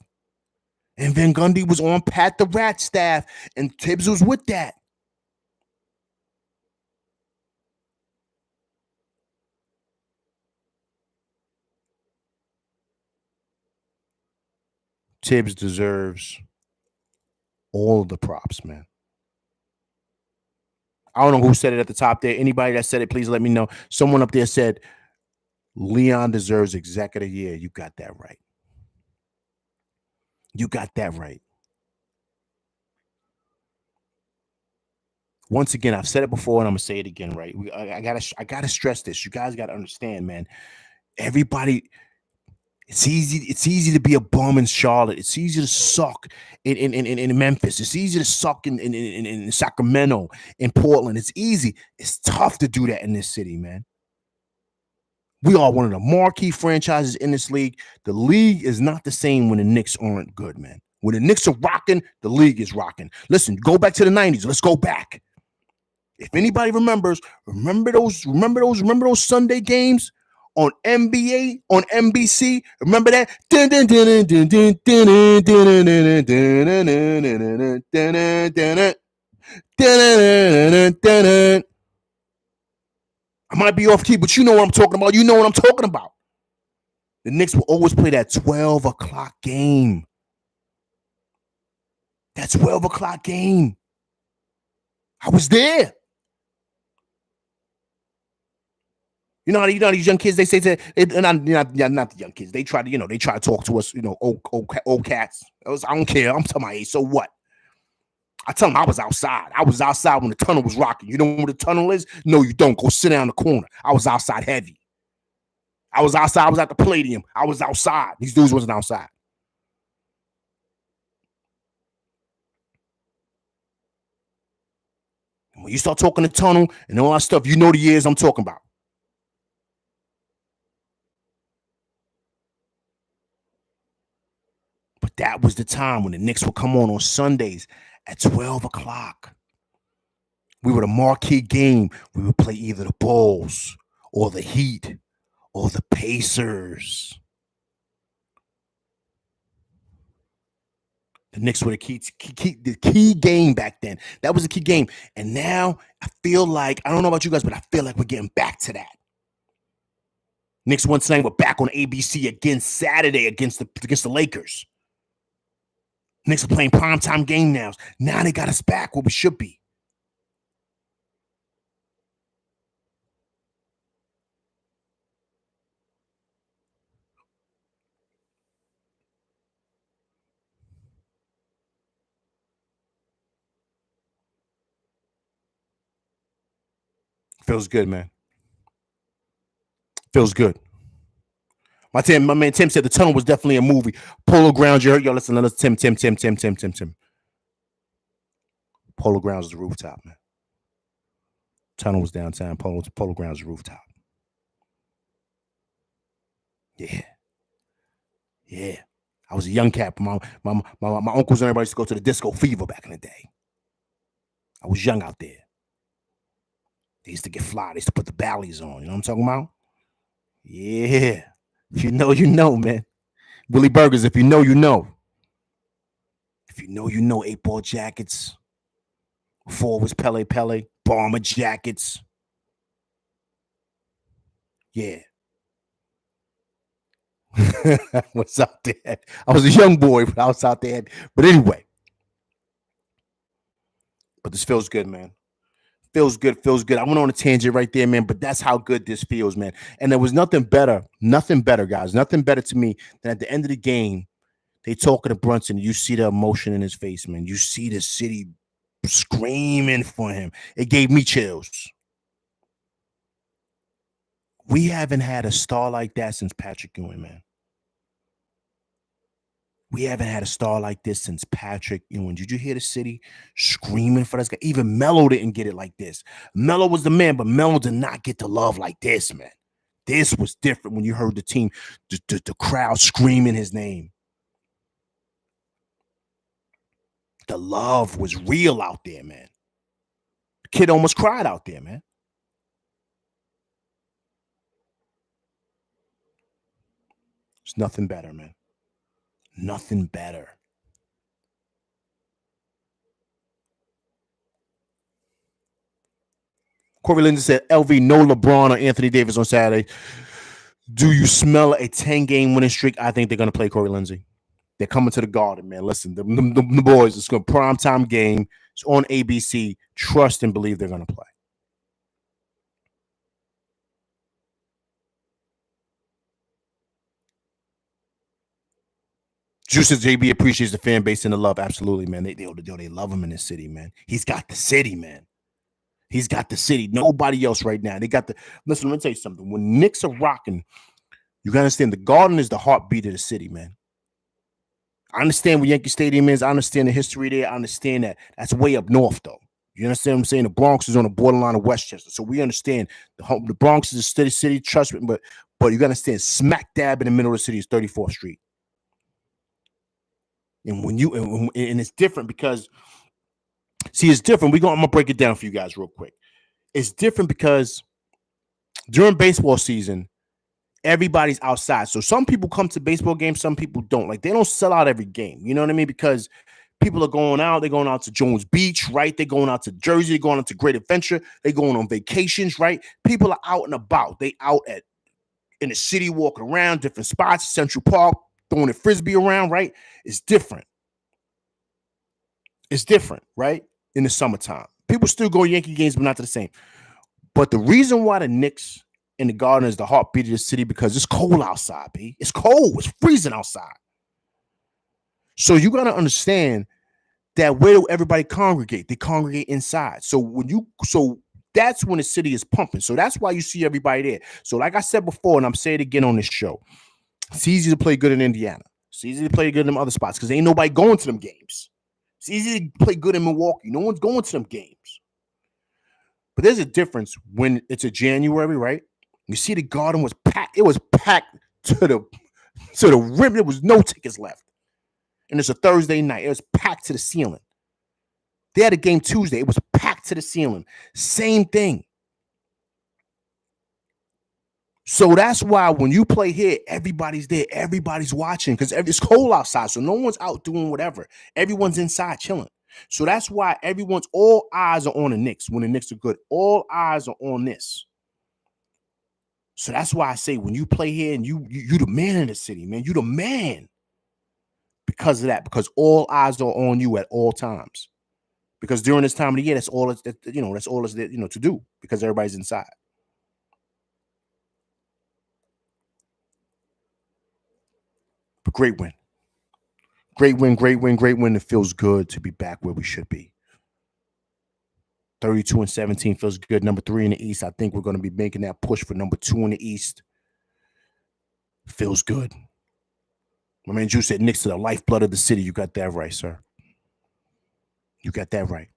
And Van Gundy was on Pat the Rat staff. And Tibbs was with that. Tibbs deserves all of the props, man. I don't know who said it at the top there. Anybody that said it, please let me know. Someone up there said, Leon deserves executive year. You got that right. You got that right. Once again, I've said it before and I'm gonna say it again, right? I gotta stress this. You guys gotta understand, man. Everybody, it's easy to be a bum in Charlotte. It's easy to suck in Memphis. It's easy to suck in Sacramento, in Portland. It's easy. It's tough to do that in this city, man. We are one of the marquee franchises in this league. The league is not the same when the Knicks aren't good, man. When the Knicks are rocking, the league is rocking. Listen, go back to the 90s. Let's go back. If anybody remembers, remember those Sunday games on NBA, on NBC? Remember that? I might be off key, but you know what I'm talking about. You know what I'm talking about. The Knicks will always play that 12 o'clock game. That 12 o'clock game. I was there. You know how these young kids, they say to it, not the young kids. They try to talk to us, old cats. I don't care. I'm telling my age. So what? I tell them I was outside. I was outside when the tunnel was rocking. You know what the tunnel is? No, you don't. Go sit down in the corner. I was outside heavy. I was outside. I was at the Palladium. I was outside. These dudes wasn't outside. And when you start talking the tunnel and all that stuff, you know the years I'm talking about. But that was the time when the Knicks would come on Sundays at 12 o'clock. We were the marquee game. We would play either the Bulls or the Heat or the Pacers. The Knicks were the key game back then. That was a key game. And now I feel like, I don't know about you guys, but I feel like we're getting back to that. Knicks won tonight. We're back on ABC again Saturday against the Lakers. Knicks are playing primetime game now. Now they got us back where we should be. Feels good, man. Feels good. My man Tim said the tunnel was definitely a movie. Polo Grounds, you heard? Yo, listen, Tim. Polo Grounds is the rooftop, man. Tunnel was downtown. Polo Grounds is the rooftop. Yeah. I was a young cat. My uncles and everybody used to go to the Disco Fever back in the day. I was young out there. They used to get fly. They used to put the ballies on. You know what I'm talking about? Yeah. If you know, man. Willie Burgers, if you know, you know. If you know, 8-ball jackets. Before it was Pele, bomber jackets. Yeah. What's out there? I was a young boy, but I was out there. But anyway. But this feels good, man. Feels good. I went on a tangent right there, man, but that's how good this feels, man. And there was nothing better, guys, nothing better to me than at the end of the game, they talking to Brunson. You see the emotion in his face, man. You see the city screaming for him. It gave me chills. We haven't had a star like that since Patrick Ewing, man. We haven't had a star like this since Patrick Ewing. Did you hear the city screaming for this guy? Even Melo didn't get it like this. Melo was the man, but Melo did not get the love like this, man. This was different when you heard the team, the crowd screaming his name. The love was real out there, man. The kid almost cried out there, man. There's nothing better, man. Nothing better. Corey Lindsay said, LV, no LeBron or Anthony Davis on Saturday. Do you smell a 10-game winning streak? I think they're going to play Corey Lindsay. They're coming to the Garden, man. Listen, the boys, it's a primetime game. It's on ABC. Trust and believe they're going to play. Juice says JB appreciates the fan base and the love. Absolutely, man. They love him in this city, man. He's got the city, man. He's got the city. Nobody else right now. They got the. Listen, let me tell you something. When Knicks are rocking, you gotta understand the Garden is the heartbeat of the city, man. I understand where Yankee Stadium is. I understand the history there. I understand that. That's way up north, though. You understand what I'm saying? The Bronx is on the borderline of Westchester, so we understand the Bronx is a steady city. Trust me, but you gotta understand, smack dab in the middle of the city is 34th Street. And when you and it's different because, see, it's different. I'm gonna break it down for you guys real quick. It's different because during baseball season, everybody's outside. So some people come to baseball games, some people don't. Like, they don't sell out every game. You know what I mean? Because people are going out. They're going out to Jones Beach, right? They're going out to Jersey. They're going out to Great Adventure. They're going on vacations, right? People are out and about. They out in the city, walking around different spots, Central Park, throwing a frisbee around, right? It's different. It's different, right? In the summertime. People still go to Yankee games, but not to the same. But the reason why the Knicks And the Garden is the heartbeat of the city because it's cold outside, B. It's cold. It's freezing outside. So you got to understand that where do everybody congregate? They congregate inside. So that's when the city is pumping. So that's why you see everybody there. So like I said before, and I'm saying it again on this show, it's easy to play good in Indiana. It's easy to play good in them other spots because ain't nobody going to them games. It's easy to play good in Milwaukee. No one's going to them games. But there's a difference when it's a January, right? You see the Garden was packed. It was packed to the rim. There was no tickets left. And it's a Thursday night. It was packed to the ceiling. They had a game Tuesday. It was packed to the ceiling. Same thing. So that's why when you play here, everybody's there. Everybody's watching because it's cold outside. So no one's out doing whatever. Everyone's inside chilling. So that's why all eyes are on the Knicks when the Knicks are good. All eyes are on this. So that's why I say when you play here and you the man in the city, man. You the man. Because of that, because all eyes are on you at all times. Because during this time of the year, that's all it's to do because everybody's inside. But great win. Great win. It feels good to be back where we should be. 32-17 feels good. Number 3 in the East. I think we're going to be making that push for number 2 in the East. Feels good. My man Juice said Knicks to the lifeblood of the city. You got that right, sir. You got that right.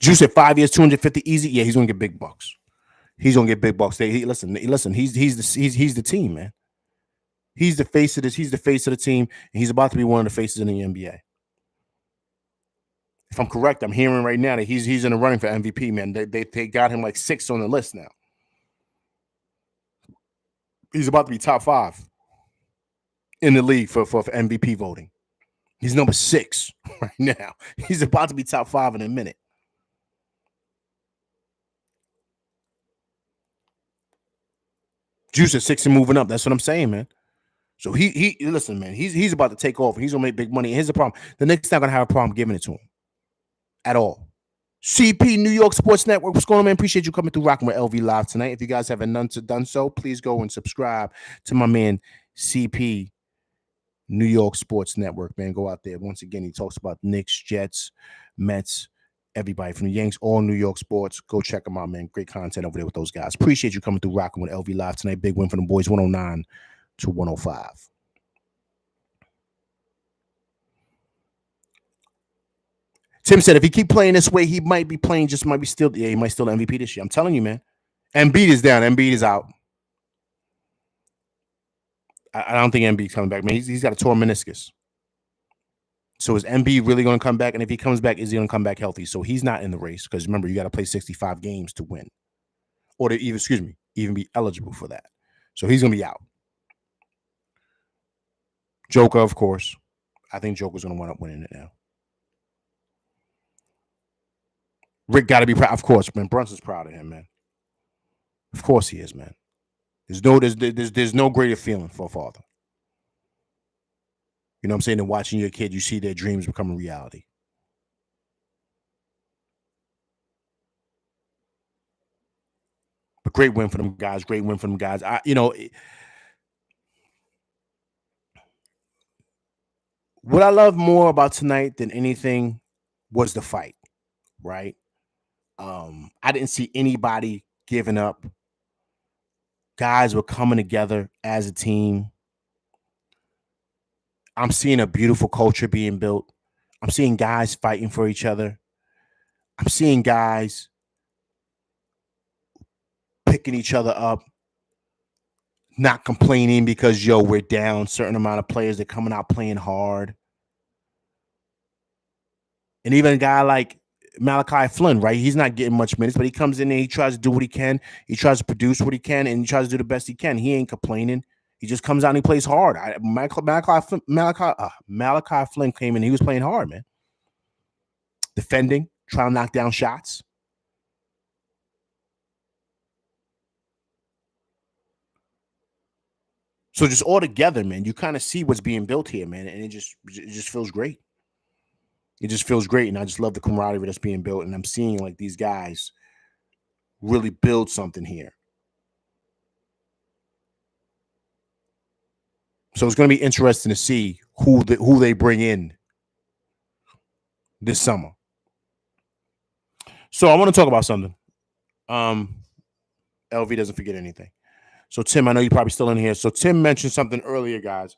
Juice said 5 years, 250 easy. Yeah, he's gonna get big bucks. He's gonna get big bucks. Listen. He's the team, man. He's the face of this. He's the face of the team, and he's about to be one of the faces in the NBA. If I'm correct, I'm hearing right now that he's in the running for MVP, man. They got him like 6 on the list now. He's about to be top 5 in the league for MVP voting. He's number 6 right now. He's about to be top 5 in a minute. Juice at 6 and moving up. That's what I'm saying, man. So he listen, man. He's about to take off. He's gonna make big money. And here's the problem: the Knicks not gonna have a problem giving it to him at all. CP New York Sports Network. What's going on, man? Appreciate you coming through rocking with LV Live tonight. If you guys haven't done so, please go and subscribe to my man CP New York Sports Network. Man, go out there. Once again, he talks about Knicks, Jets, Mets, everybody from the Yanks, all New York sports. Go check them out, man. Great content over there with those guys. Appreciate you coming through rocking with LV Live tonight. Big win for the boys, 109-105. Tim said if he keep playing this way, he might be still MVP this year. I'm telling you, man. Embiid is down. Embiid is out. I don't think Embiid's coming back, man. He's got a torn meniscus. So is Embiid really going to come back? And if he comes back, is he going to come back healthy? So he's not in the race because remember, you got to play 65 games to win, or to even be eligible for that. So he's going to be out. Joker, of course. I think Joker's going to wind up winning it now. Rick got to be proud, of course, man. Brunson's proud of him, man. Of course he is, man. There's no greater feeling for a father. You know what I'm saying? Than watching your kid, you see their dreams become a reality. But great win for them guys. Great win for them guys. What I love more about tonight than anything was the fight, right? I didn't see anybody giving up. Guys were coming together as a team. I'm seeing a beautiful culture being built. I'm seeing guys fighting for each other. I'm seeing guys picking each other up, not complaining because, we're down. Certain amount of players, they're coming out playing hard. And even a guy like Malachi Flynn, right? He's not getting much minutes, but he comes in there, he tries to do what he can. He tries to produce what he can, and he tries to do the best he can. He ain't complaining. He just comes out and he plays hard. Malachi Flynn came in, he was playing hard, man. Defending, trying to knock down shots. So just all together, man, you kind of see what's being built here, man, and it just feels great. It just feels great, and I just love the camaraderie that's being built, and I'm seeing like these guys really build something here. So it's going to be interesting to see who they bring in this summer. So I want to talk about something. LV doesn't forget anything. So Tim, I know you're probably still in here. So Tim mentioned something earlier, guys,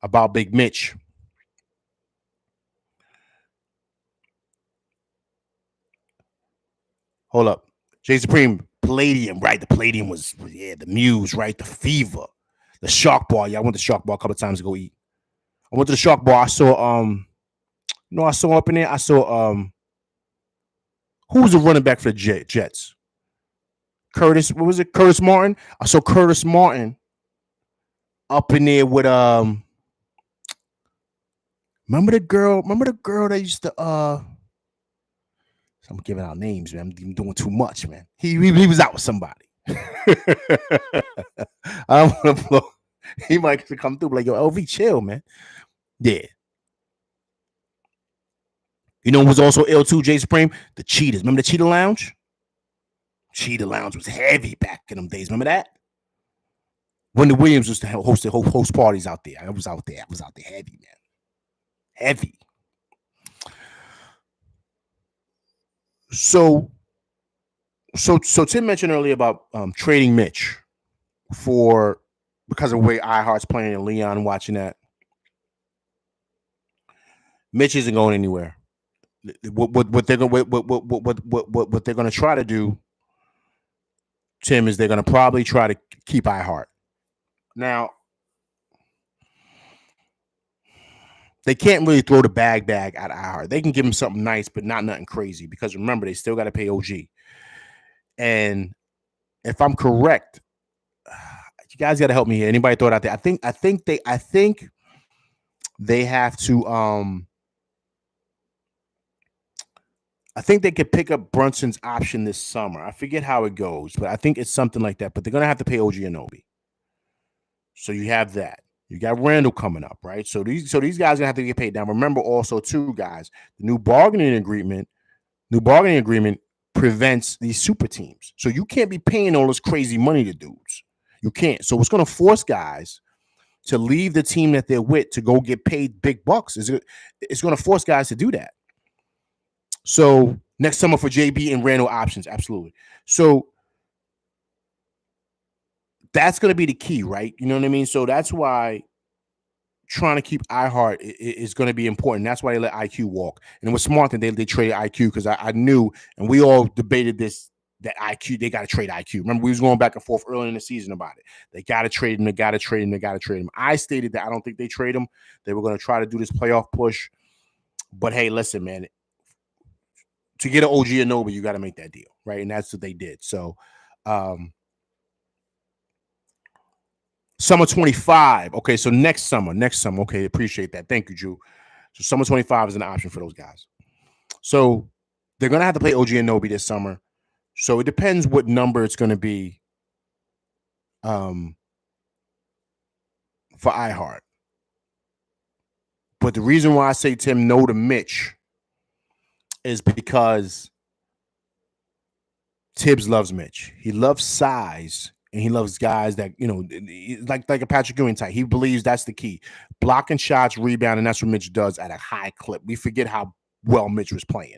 about Big Mitch. Hold up. Jay Supreme, Palladium, right? The Palladium was, the Muse, right? The Fever, the Shark Bar. Yeah, I went to Shark Bar a couple of times to go eat. I went to the Shark Bar. I saw, I saw up in there. I saw, who was the running back for the Jets? Curtis, what was it? Curtis Martin. I saw Curtis Martin up in there with, remember the girl that used to, I'm giving out names, man. I'm doing too much, man. He was out with somebody. I don't want to blow. He might come through like, yo, LV, chill, man. Yeah. You know who was also ill too, Jay Supreme? The Cheetahs. Remember the Cheetah Lounge? Cheetah Lounge was heavy back in them days. Remember that? When the Williams used to host parties out there. I was out there heavy, man. Heavy. So Tim mentioned earlier about trading Mitch because of the way iHeart's playing and Leon watching that. Mitch isn't going anywhere. What they're going to try to do, Tim, is they're going to probably try to keep iHeart. Now, they can't really throw the bag at iHeart. They can give him something nice, but not nothing crazy, because remember, they still got to pay OG. And if I'm correct, you guys got to help me here. Anybody throw it out there? I think they have to. I think they could pick up Brunson's option this summer. I forget how it goes, but I think it's something like that. But they're gonna have to pay OG Anunoby. So you have that. You got Randall coming up, right? So these guys are gonna have to get paid. Now, remember also too, guys, the new bargaining agreement prevents these super teams. So you can't be paying all this crazy money to dudes. You can't. So it's gonna force guys to leave the team that they're with to go get paid big bucks. It's gonna force guys to do that. So next summer for JB and Randall options, absolutely. So that's going to be the key, right? You know what I mean? So that's why trying to keep iHeart is going to be important. That's why they let IQ walk. And it was smart that they traded IQ, because I knew, and we all debated this, that IQ, they got to trade IQ. Remember, we was going back and forth early in the season about it. They got to trade him. They got to trade him. They got to trade him. I stated that I don't think they trade him. They were going to try to do this playoff push. But hey, listen, man, to get an OG Anunoby, you got to make that deal, right? And that's what they did. So, summer 25. Okay, so next summer. Okay, appreciate that. Thank you, Drew. So summer 25 is an option for those guys. So they're going to have to play OG Anunoby this summer. So it depends what number it's going to be for iHeart. But the reason why I say, Tim, no to Mitch is because Tibbs loves Mitch. He loves size, and he loves guys that, like a Patrick Ewing type. He believes that's the key. Blocking shots, rebounding, that's what Mitch does at a high clip. We forget how well Mitch was playing.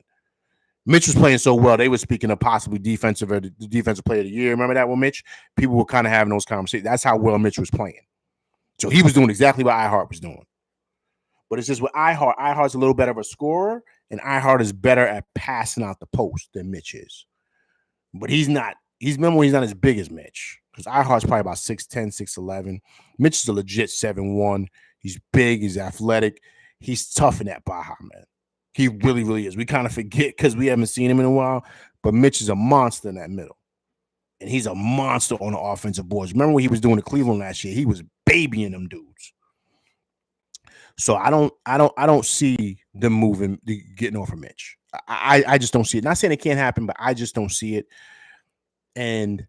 Mitch was playing so well, they were speaking of possibly defensive player of the year. Remember that with Mitch? People were kind of having those conversations. That's how well Mitch was playing. So he was doing exactly what iHeart was doing. But it's just with iHeart's a little better of a scorer, and iHeart is better at passing out the post than Mitch is. But he's not as big as Mitch, because iHeart's probably about 6'10", 6'11". Mitch is a legit 7'1". He's big. He's athletic. He's tough in that Baja, man. He really, really is. We kind of forget because we haven't seen him in a while, but Mitch is a monster in that middle. And he's a monster on the offensive boards. Remember what he was doing in Cleveland last year? He was babying them dudes. So I don't see them getting off of Mitch. I just don't see it. Not saying it can't happen, but I just don't see it. And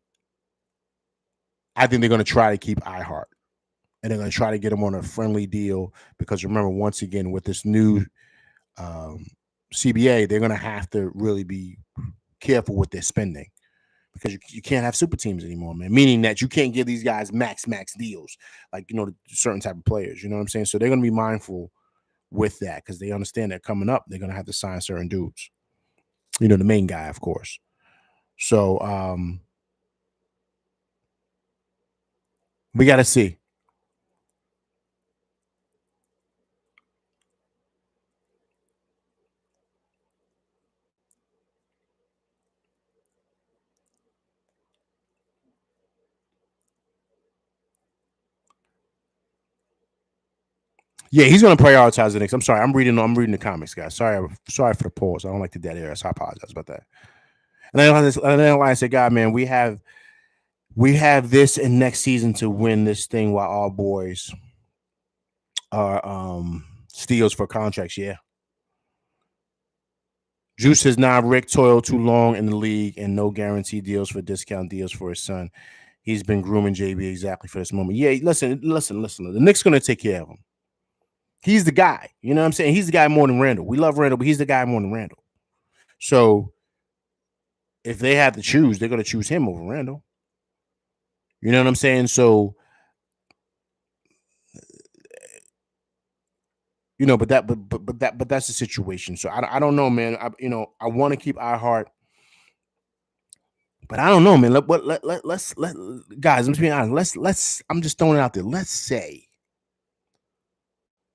I think they're going to try to keep iHeart. And they're going to try to get him on a friendly deal, because remember, once again, with this new CBA, they're going to have to really be careful with their spending. because you can't have super teams anymore, man. Meaning that you can't give these guys max deals, like certain type of players. You know what I'm saying? So they're gonna be mindful with that because they understand that coming up, they're gonna have to sign certain dudes. The main guy, of course. So we got to see. Yeah, he's going to prioritize the Knicks. I'm sorry. I'm reading the comics, guys. Sorry for the pause. I don't like the dead air, so I apologize about that. And then like I said, God, man, we have this in next season to win this thing while our boys are steals for contracts. Yeah. Juice says, "Nah, Rick toiled too long in the league and no guarantee deals for discount deals for his son. He's been grooming JB exactly for this moment." Yeah, listen. The Knicks going to take care of him. He's the guy. You know what I'm saying? He's the guy more than Randall. We love Randall, but he's the guy more than Randall. So if they have to choose, they're going to choose him over Randall. You know what I'm saying? So, but that's the situation. So I don't know, man. I want to keep iHeart, but I don't know, man. Let's guys. I'm just being honest. Let's. I'm just throwing it out there. Let's say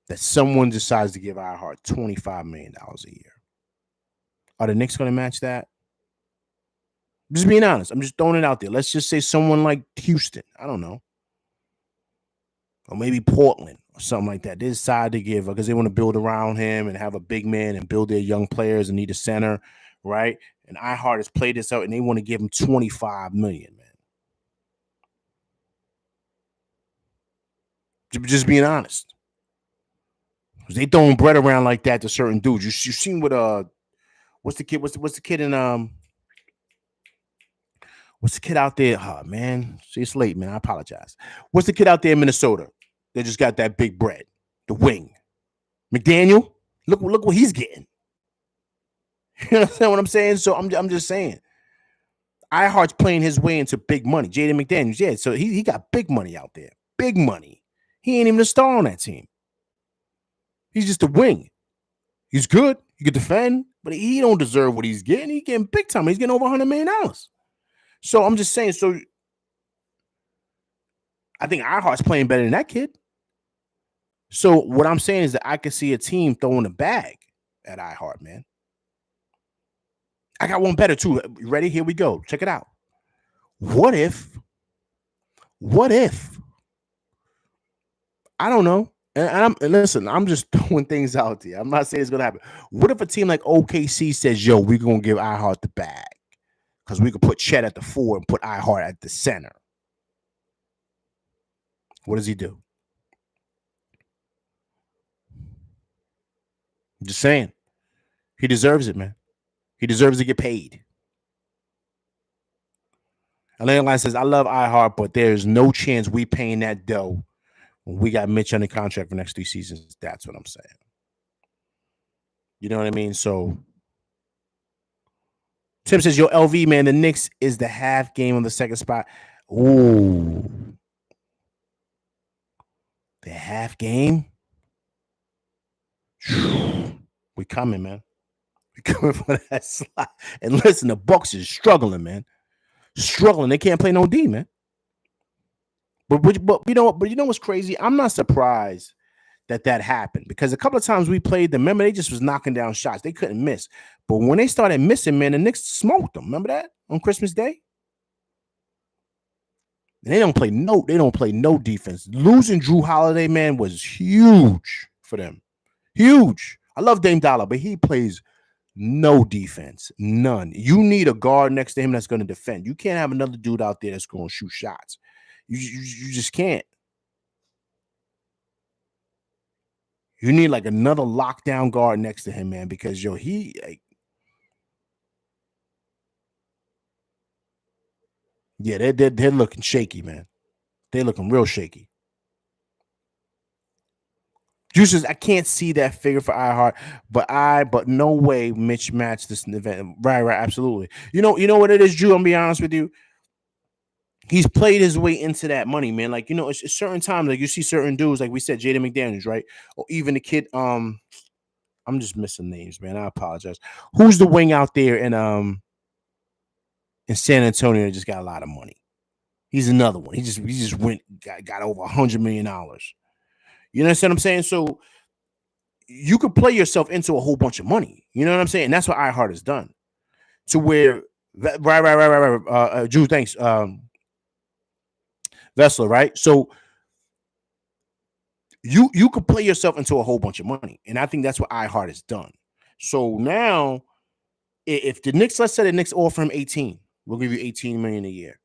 that someone decides to give iHeart $25 million a year. Are the Knicks going to match that? Just being honest. I'm just throwing it out there. Let's just say someone like Houston. I don't know. Or maybe Portland or something like that. They decide to give because they want to build around him and have a big man and build their young players and need a center, right? And iHeart has played this out and they want to give him $25 million, man. Just being honest. Because they throwing bread around like that to certain dudes. You seen what what's the kid? What's the kid in what's the kid out there? Oh man, see, it's late, man. I apologize. What's the kid out there in Minnesota? They just got that big bread, the wing. McDaniel, look what he's getting. You understand what I'm saying? So I'm just saying, iHeart's playing his way into big money. Jaden McDaniels, yeah. So he got big money out there, big money. He ain't even a star on that team. He's just a wing. He's good. He can defend, but he don't deserve what he's getting. He's getting big time. He's getting over $100 million. So I'm just saying. So I think iHeart's playing better than that kid. So what I'm saying is that I can see a team throwing a bag at iHeart, man. I got one better too. Ready? Here we go. Check it out. What if? I don't know. And listen, I'm just throwing things out there. I'm not saying it's gonna happen. What if a team like OKC says, "Yo, we're gonna give iHeart the bag because we could put Chet at the 4 and put iHeart at the center"? What does he do? I'm just saying. He deserves it, man. He deserves to get paid. Atlanta Line says, "I love iHeart, but there's no chance we paying that dough when we got Mitch under contract for next 3 seasons." That's what I'm saying. You know what I mean? So Tim says, "Yo, LV, man, the Knicks is the half game on the second spot." Ooh. The half game? We coming, man. We coming for that slot. And listen, the Bucks is struggling, man. Struggling. They can't play no D, man. But you know what? But you know what's crazy? I'm not surprised that happened because a couple of times we played them. Remember, they just was knocking down shots. They couldn't miss. But when they started missing, man, the Knicks smoked them. Remember that on Christmas Day? And they don't play no defense. Losing Drew Holiday, man, was huge for them. Huge. I love Dame Dollar, but he plays no defense. None. You need a guard next to him that's going to defend. You can't have another dude out there that's going to shoot shots. You just can't. You need like another lockdown guard next to him, man, because they're looking shaky, man. They're looking real shaky. Juices, I can't see that figure for iHeart, but no way Mitch matched this event. Right, absolutely. You know what it is, Drew. I'm gonna be honest with you. He's played his way into that money, man. Like, it's certain times, like you see certain dudes, like we said, Jaden McDaniels, right? Or even the kid, I'm just missing names, man. I apologize. Who's the wing out there in San Antonio that just got a lot of money? He's another one. He just went got over $100 million. You understand what I'm saying? So you could play yourself into a whole bunch of money. You know what I'm saying? And that's what iHeart has done. To where right. Drew, thanks. Vessler, right? So you could play yourself into a whole bunch of money. And I think that's what iHeart has done. So now, if the Knicks, let's say the Knicks offer him 18, we'll give you 18 million a year.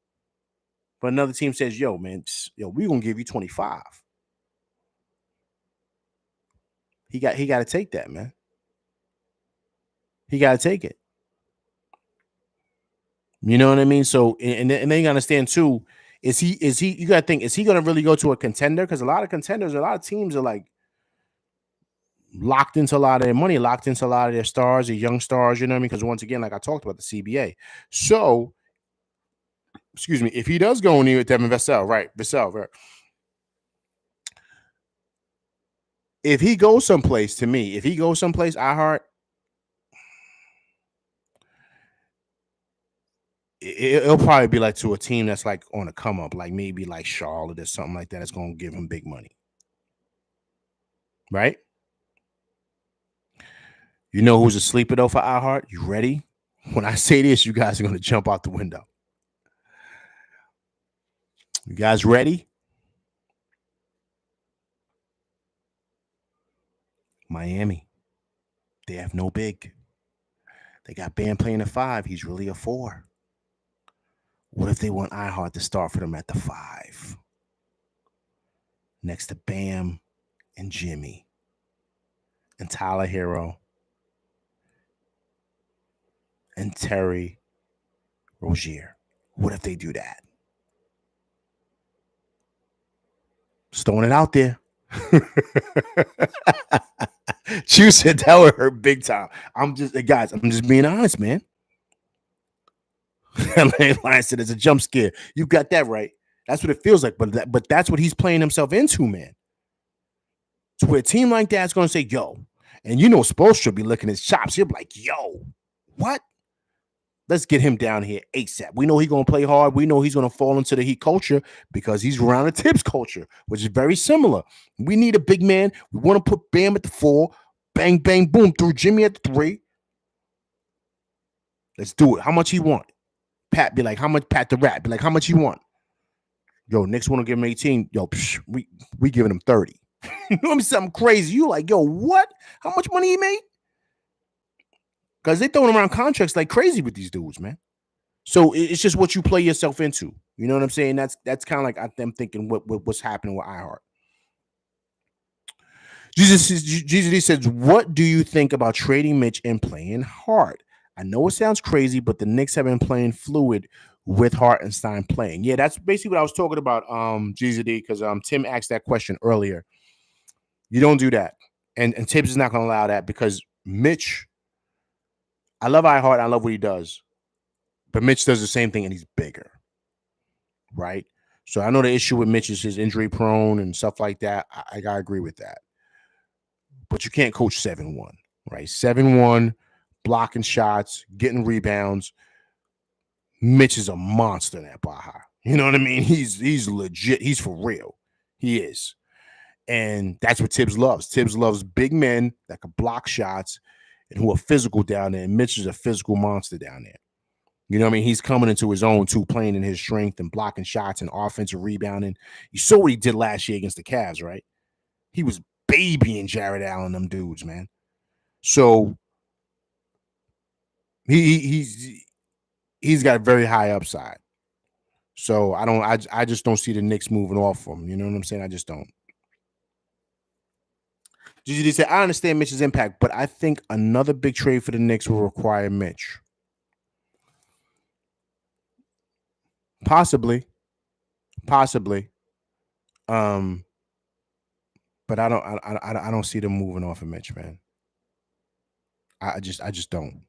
But another team says, yo, man, we're gonna give you 25. He got to take that, man. He got to take it. You know what I mean? So, and then you got to understand too, is he you got to think, is he going to really go to a contender? Because a lot of contenders, a lot of teams are like locked into a lot of their money, locked into a lot of their stars, their young stars, you know what I mean? Because once again, like I talked about the CBA. So, excuse me, if he does go in here with Devin Vassell, right? If he goes someplace, to me, if he goes someplace, iHeart, it'll probably be like to a team that's like on a come up, like maybe like Charlotte or something like that. It's going to give him big money, right? You know who's a sleeper though for iHeart? You ready? When I say this, you guys are going to jump out the window. You guys ready? Miami. They have no big. They got Bam playing a 5. He's really a 4. What if they want iHeart to start for them at the 5? Next to Bam and Jimmy and Tyler Hero and Terry Rozier. What if they do that? Just throwing it out there. Chu said that would hurt big time. I'm just being honest, man. Lion said it's a jump scare. You got that right. That's what it feels like. But that's what he's playing himself into, man. So where a team like that's going to say, yo, and Spoelstra be licking his chops. He'll be like, yo, what? Let's get him down here ASAP. We know he's going to play hard. We know he's going to fall into the Heat culture because he's around the Tibbs culture, which is very similar. We need a big man. We want to put Bam at the 4. Bang, bang, boom. Through Jimmy at the 3. Let's do it. How much he want? Pat be like, how much? Pat the Rat be like, how much you want? Yo, Knicks want to give him 18. Yo, we giving him 30. You know what I'm saying? Something crazy. You like, yo, what? How much money he made? Because they throwing around contracts like crazy with these dudes, man. So it's just what you play yourself into. You know what I'm saying? That's kind of like I'm thinking what's happening with iHeart. Jesus says, what do you think about trading Mitch and playing Hart? I know it sounds crazy, but the Knicks have been playing fluid with Hartenstein playing. Yeah, that's basically what I was talking about, GZD, because Tim asked that question earlier. You don't do that. And Tibbs is not going to allow that because Mitch, I love iHeart. I love what he does. But Mitch does the same thing and he's bigger. Right? So I know the issue with Mitch is his injury prone and stuff like that. I got to agree with that. But you can't coach 7-1, right? 7-1, blocking shots, getting rebounds. Mitch is a monster in that Baja. You know what I mean? He's legit. He's for real. He is. And that's what Tibbs loves. Tibbs loves big men that can block shots and who are physical down there. And Mitch is a physical monster down there. You know what I mean? He's coming into his own too, playing in his strength and blocking shots and offensive rebounding. You saw what he did last year against the Cavs, right? He was babying Jared Allen, them dudes, man. So he's got a very high upside. So I just don't see the Knicks moving off from him. You know what I'm saying? I just don't. GGD said, I understand Mitch's impact, but I think another big trade for the Knicks will require Mitch. Possibly. But I don't see them moving off of Mitch, man. I just don't,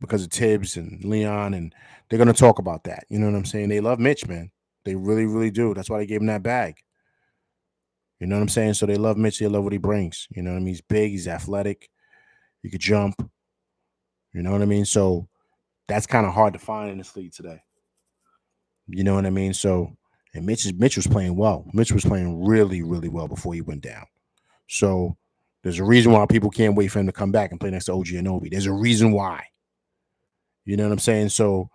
because of Tibbs and Leon, and they're gonna talk about that. You know what I'm saying? They love Mitch, man. They really, really do. That's why they gave him that bag. You know what I'm saying? So they love Mitch. They love what he brings. You know what I mean? He's big. He's athletic. He could jump. You know what I mean? So that's kind of hard to find in this league today. You know what I mean? So, and Mitch was playing well. Mitch was playing really, really well before he went down. So there's a reason why people can't wait for him to come back and play next to OG Anunoby. There's a reason why. You know what I'm saying? So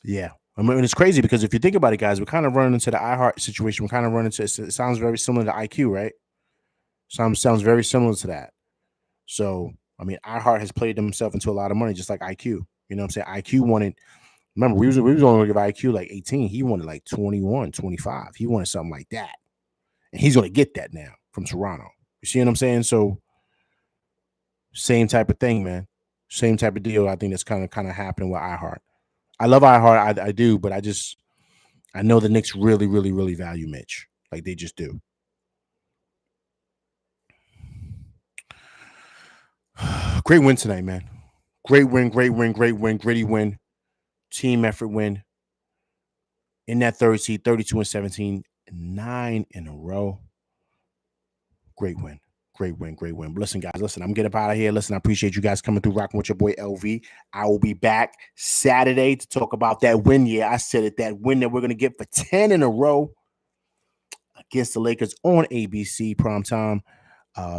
yeah. I mean, it's crazy because if you think about it, guys, we're kind of running into the iHeart situation. We're kind of running into it sounds very similar to IQ, right? Sounds very similar to that. So I mean, iHeart has played himself into a lot of money, just like IQ. You know what I'm saying? IQ wanted. Remember, we was only going to give IQ like 18. He wanted like 21, 25. He wanted something like that. And he's going to get that now from Toronto. You see what I'm saying? So same type of thing, man. Same type of deal. I think that's kind of happening with iHeart. I love iHeart. I do, but I know the Knicks really, really, really value Mitch. Like they just do. Great win tonight, man. Great win, gritty win, team effort win. In that third seed, 32 and 17, 9 in a row. Great win. Great win. But listen, guys, I'm getting up out of here. Listen, I appreciate you guys coming through, rocking with your boy LV. I will be back Saturday to talk about that win. Yeah, I said it, that win that we're going to get for 10 in a row against the Lakers on ABC primetime.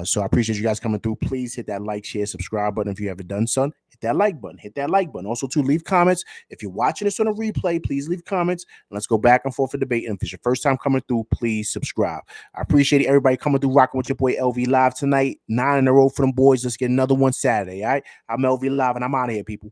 So I appreciate you guys coming through. Please hit that like, share, subscribe button if you haven't done so. Hit that like button. Hit that like button. Also, to leave comments. If you're watching this on a replay, please leave comments. And let's go back and forth for debate. And if it's your first time coming through, please subscribe. I appreciate everybody coming through, rocking with your boy LV Live tonight. 9 in a row for them boys. Let's get another one Saturday. All right. I'm LV Live, and I'm out of here, people.